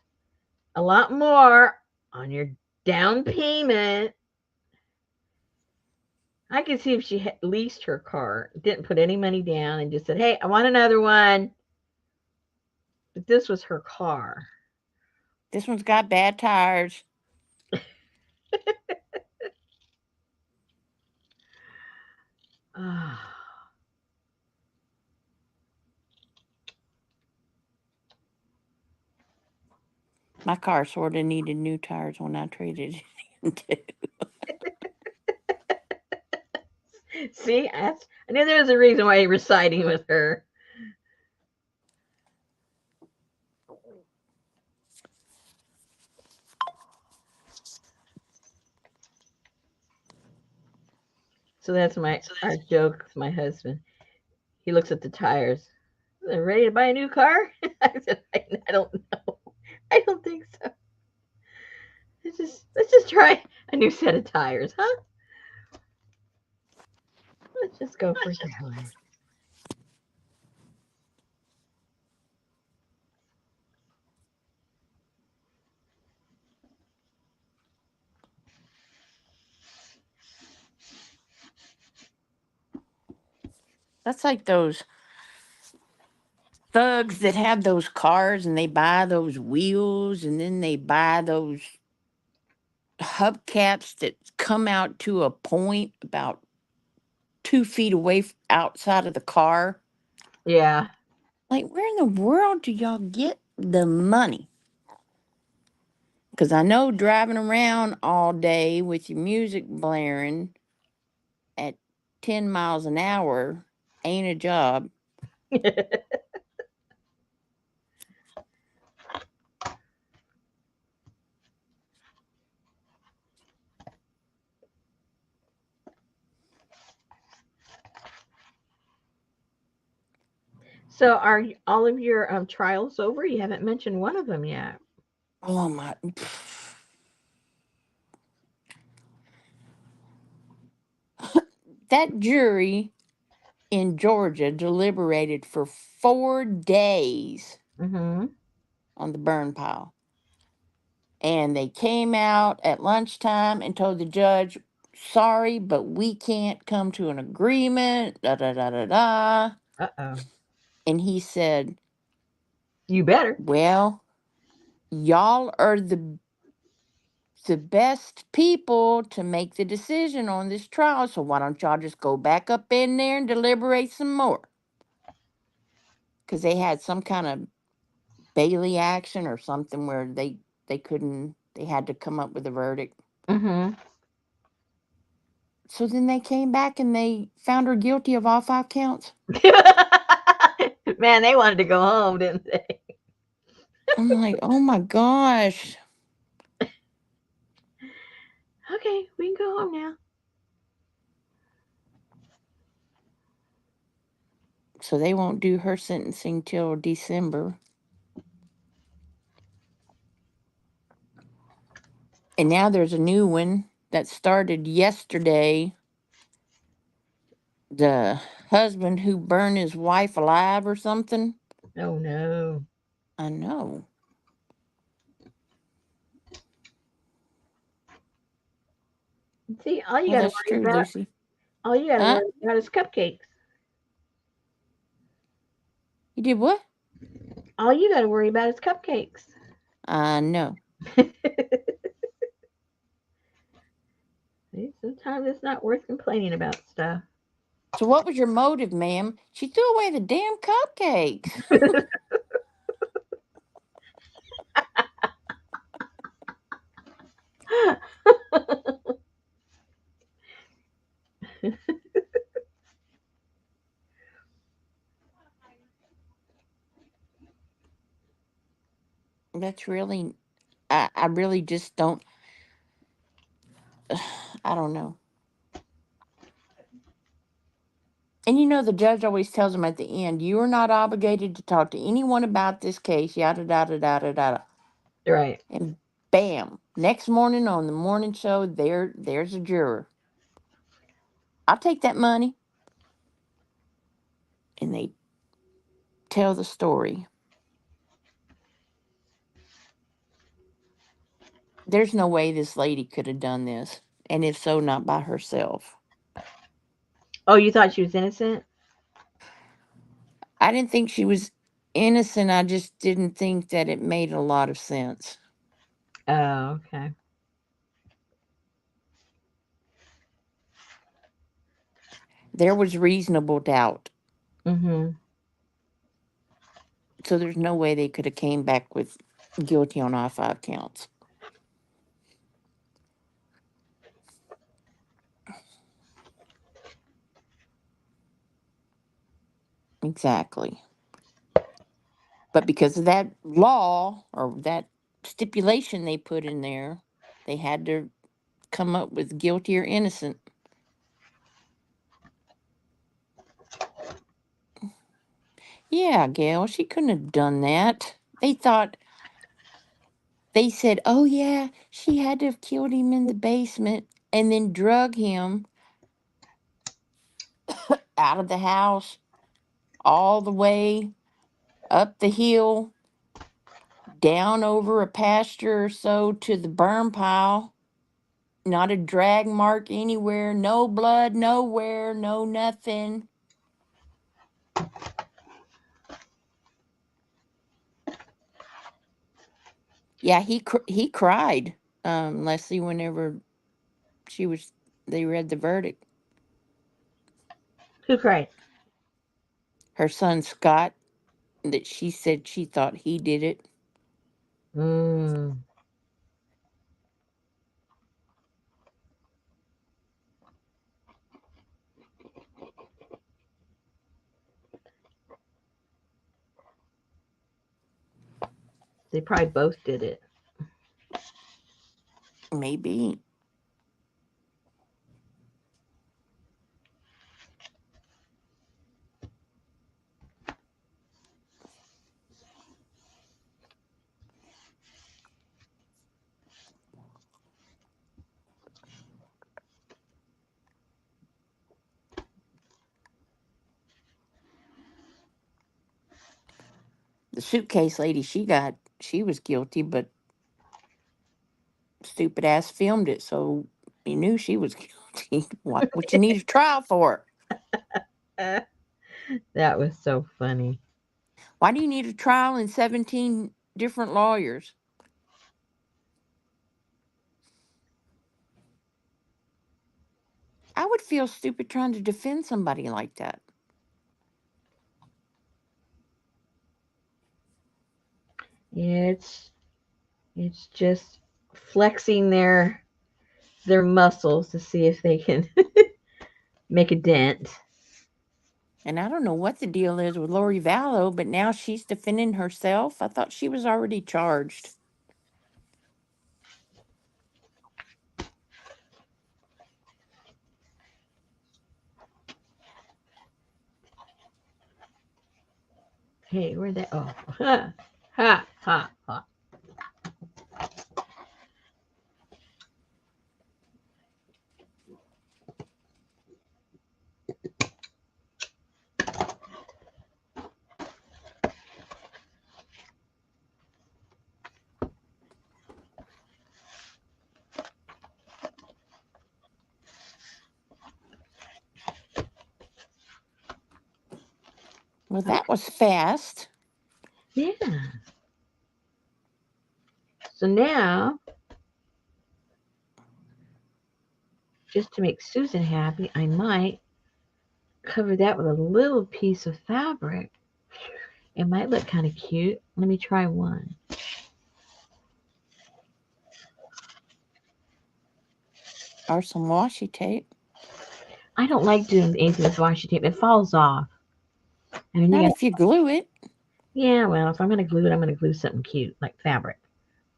a lot more on your down payment. I could see if she had leased her car, didn't put any money down, and just said, "Hey, I want another one." But this was her car. This one's got bad tires. Oh, My car sort of needed new tires when I traded it in too. see, I knew there was a reason why you were siding with her. So that's my our joke with my husband. He looks at the tires. Are ready to buy a new car? I said, I don't know. I don't think so. Let's just try a new set of tires, huh? Let's just go for that one. That's like those thugs that have those cars and they buy those wheels and then they buy those hubcaps that come out to a point about 2 feet away outside of the car. Yeah. Like, where in the world do y'all get the money? Because I know driving around all day with your music blaring at 10 miles an hour ain't a job. So are all of your trials over? You haven't mentioned one of them yet. Oh my. That jury in Georgia deliberated for 4 days Mm-hmm. on the burn pile. And they came out at lunchtime and told the judge, sorry, but we can't come to an agreement. Da da da da da. Uh-oh. And he said, You better. well, y'all are the best people to make the decision on this trial. So why don't y'all just go back up in there and deliberate some more? Because they had some kind of Bailey action or something where they couldn't, they had to come up with a verdict. Mm-hmm. So then they came back and they found her guilty of all 5 counts. Man, they wanted to go home, didn't they? I'm like, oh my gosh. Okay, we can go home now. So they won't do her sentencing till December. And now there's a new one that started yesterday. The husband who burned his wife alive or something. Oh no. I know. See, all you Well, got to that's worry true, about, Lucy. all you got to Huh? worry about is cupcakes. You did what? All you got to worry about is cupcakes. No. See, sometimes it's not worth complaining about stuff. So, what was your motive, ma'am? She threw away the damn cupcakes. That's really, I really just don't, I don't know. And the judge always tells them at the end, you are not obligated to talk to anyone about this case, yada, yada, yada, yada. Right. And bam, next morning on the morning show, there's a juror. I'll take that money. And they tell the story. There's no way this lady could have done this. And if so, not by herself. Oh, you thought she was innocent? I didn't think she was innocent. I just didn't think that it made a lot of sense. Oh, okay. There was reasonable doubt. Mhm. So there's no way they could have came back with guilty on all five counts. Exactly. But because of that law or that stipulation they put in there, they had to come up with guilty or innocent. Yeah, Gail, she couldn't have done that. They said, oh, yeah, she had to have killed him in the basement and then drug him out of the house all the way up the hill, down over a pasture or so to the burn pile. Not a drag mark anywhere, no blood nowhere, no nothing. Yeah, he cried, Leslie, whenever she was they read the verdict. Who cried? Her son Scott, that she said she thought he did it. Mm. They probably both did it. Maybe. The suitcase lady, she was guilty, but stupid ass filmed it, so he knew she was guilty. What you need a trial for? Uh, that was so funny. Why do you need a trial and 17 different lawyers? I would feel stupid trying to defend somebody like that. Yeah, it's just flexing their muscles to see if they can make a dent. And I don't know what the deal is with Lori Vallow, but now she's defending herself. I thought she was already charged. Hey, where'd that? Oh, ha, ha, ha, ha. Well, that Okay. was fast. Yeah. So now, just to make Susan happy, I might cover that with a little piece of fabric. It might look kind of cute. Let me try one. Or some washi tape. I don't like doing anything with washi tape. It falls off. I mean, you Not got, if you glue it. yeah, well, if I'm going to glue it, I'm going to glue something cute, like fabric.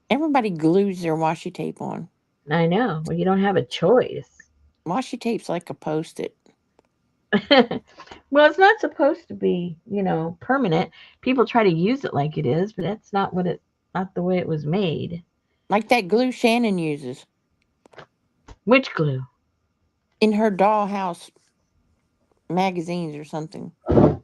Everybody glues their washi tape on. I know. Well, you don't have a choice. Washi tape's like a post-it. Well, it's not supposed to be, permanent. People try to use it like it is, but that's not the way it was made. Like that glue Shannon uses Which glue? in her dollhouse magazines or something.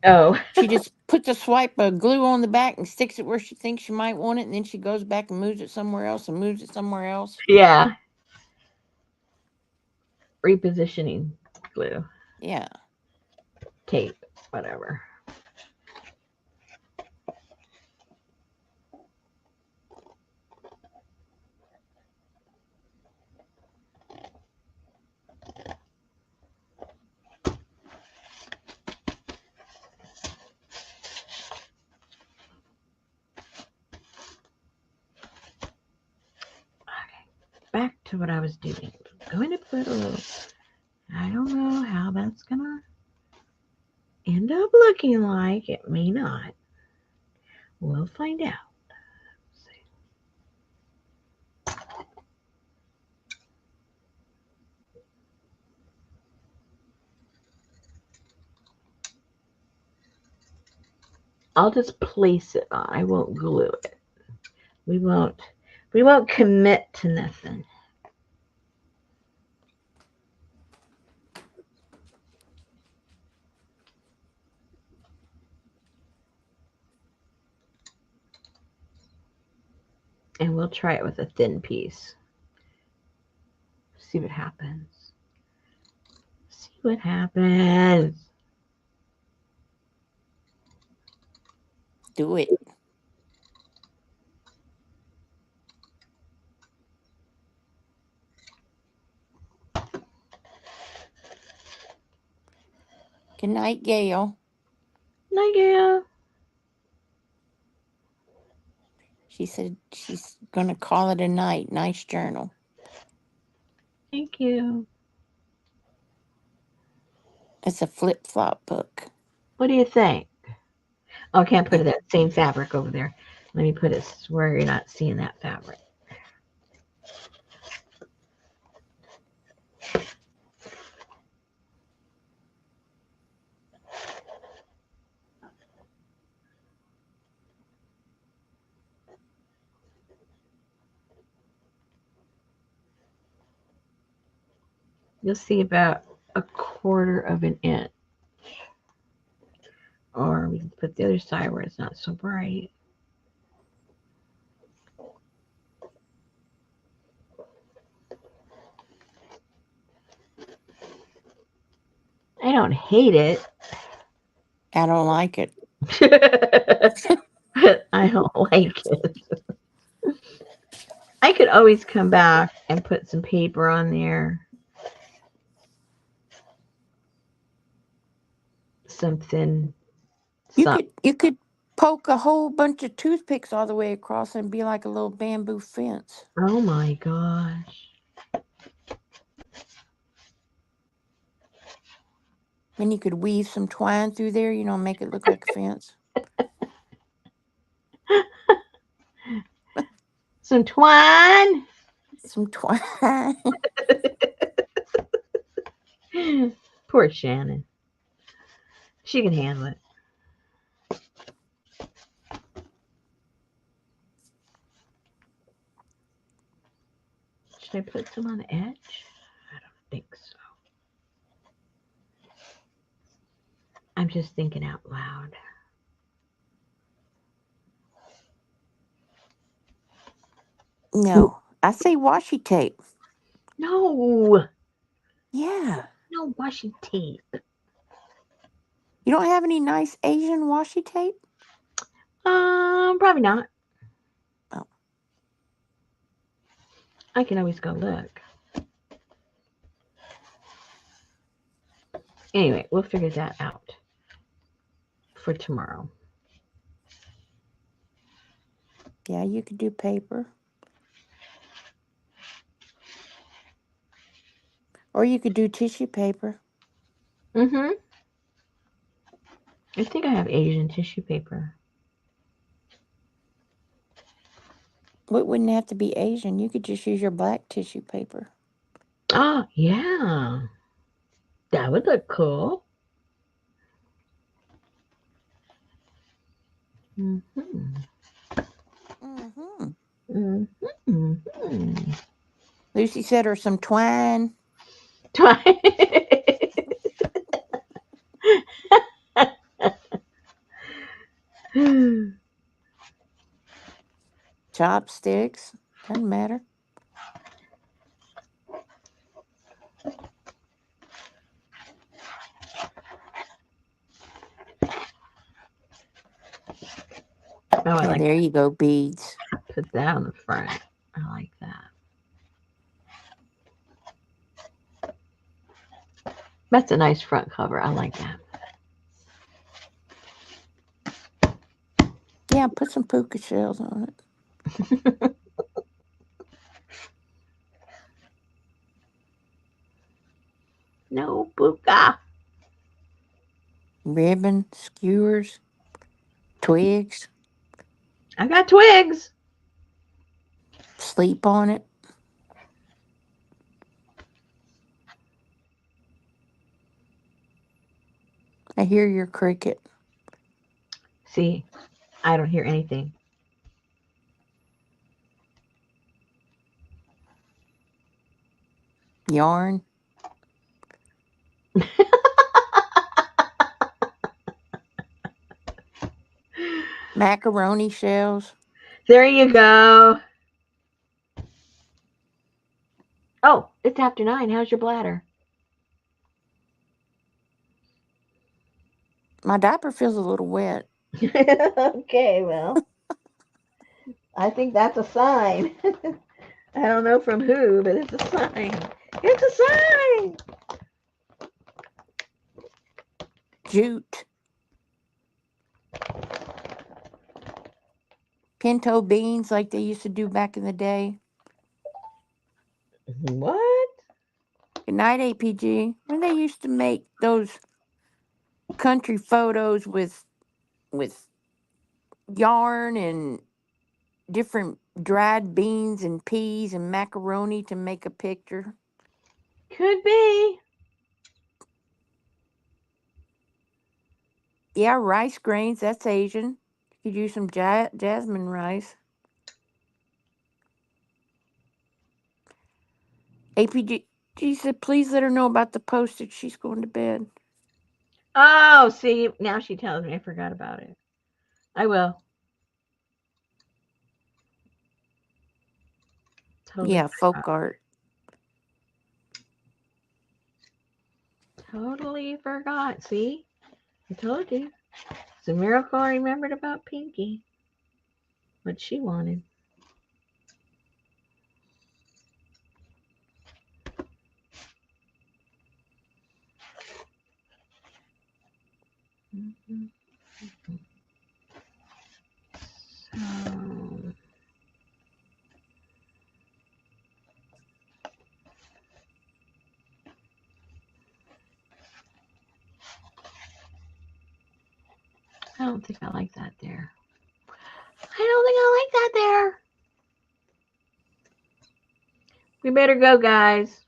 Oh, She just puts a swipe of glue on the back and sticks it where she thinks she might want it, and then she goes back and moves it somewhere else and moves it somewhere else. yeah. Repositioning glue, Yeah. tape, whatever. Okay, back to what I was doing. I'm going to put a little, I don't know how that's going to end up looking like. It may not. We'll find out. I'll just place it on. I won't glue it. We won't we won't commit to nothing. And we'll try it with a thin piece. See what happens. See what happens. Do it. Good night, Gail. Nigel. She said she's going to call it a night. Nice journal. Thank you. It's a flip flop book. What do you think? Oh, I can't put Mm. that same fabric over there. Let me put it where you're not seeing that fabric. You'll see about a quarter of an inch. Or we can put the other side where it's not so bright. I don't hate it. I don't like it. But I don't like it. I could always come back and put some paper on there. Something, some. You could poke a whole bunch of toothpicks all the way across and be like a little bamboo fence. Oh my gosh. Then you could weave some twine through there, make it look like a fence. Some twine. Some twine. Poor Shannon. She can handle it. Should I put some on the edge? I don't think so. I'm just thinking out loud. No, I say washi tape. No, Yeah. no washi tape. You don't have any nice Asian washi tape? Probably not. Oh, I can always go look. Anyway, we'll figure that out for tomorrow. yeah, you could do paper. Or you could do tissue paper. Mm-hmm. I think I have Asian tissue paper. Well, it wouldn't have to be Asian. You could just use your black tissue paper. Oh, yeah. That would look cool. Mm-hmm. Mm-hmm. Mm-hmm. Lucy said, or some twine, chopsticks. Doesn't matter. Oh, I Yeah, like there you go, beads. that. Put that on the front. I like that. That's a nice front cover. I like Yeah, put some puka shells on it. that. No buka. Ribbon, skewers, twigs. I got twigs. Sleep on it. I hear your cricket. See, I don't hear anything. Yarn, macaroni shells. There you go. Oh, it's after 9. How's your bladder? My diaper feels a little wet. Okay, well, I think that's a sign. I don't know from who, but it's a sign. It's a sign. Jute, pinto beans like they used to do back in the day. What? Good night, APG. When they used to make those country photos with yarn and different dried beans and peas and macaroni to make a picture. Could be. Yeah, rice grains, that's Asian. You could use some jasmine rice. APG said, please let her know about the postage. She's going to bed. Oh, see, now she tells me I forgot about it. I will. Totally Yeah, forgot. folk art. Totally forgot. See? I told you. It's a miracle I remembered about Pinky. What she wanted. Mhm. So, I don't think I like that there. I don't think I like that there. We better go, guys.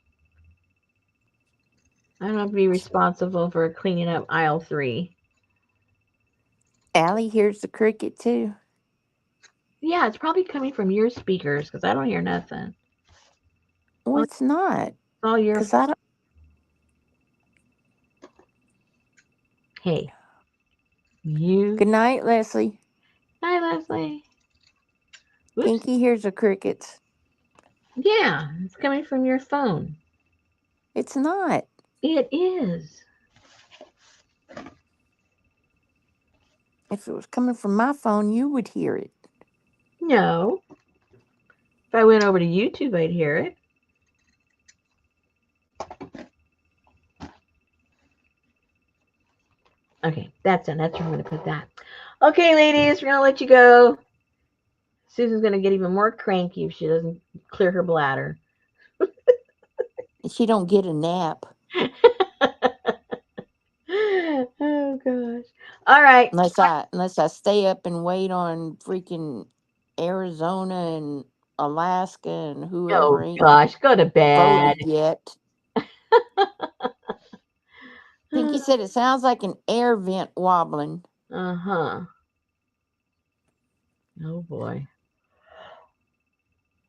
I don't have to be responsible for cleaning up aisle 3. Allie hears the cricket too. Yeah, it's probably coming from your speakers because I don't hear nothing. Oh, All, it's not. all your. Because I don't. Hey, you. Good night, Leslie. Hi, Leslie. Whoops. Pinky hears the crickets. Yeah, it's coming from your phone. It's not. It is. If it was coming from my phone, you would hear it. No. If I went over to YouTube, I'd hear it. Okay, that's done. That's where I'm going to put that. Okay, ladies, we're going to let you go. Susan's going to get even more cranky if she doesn't clear her bladder. She don't get a nap Oh, gosh. All right. unless I stay up and wait on freaking Arizona and Alaska and whoever Oh, ain't gosh. Go to bed. voted yet. Pinky said it sounds like an air vent wobbling. Uh-huh. Oh, boy.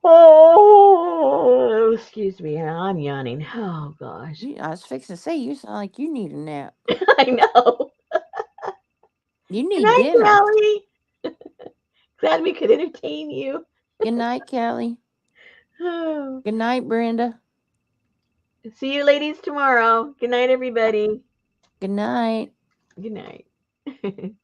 Oh, excuse me. I'm yawning. Oh, gosh. I was fixing to say, you sound like you need a nap. I know. You Good need night, dinner. Kelly. Glad we could entertain you. Good night, Kelly. Oh. Good night, Brenda. See you ladies tomorrow. Good night, everybody. Good night. Good night. Yay.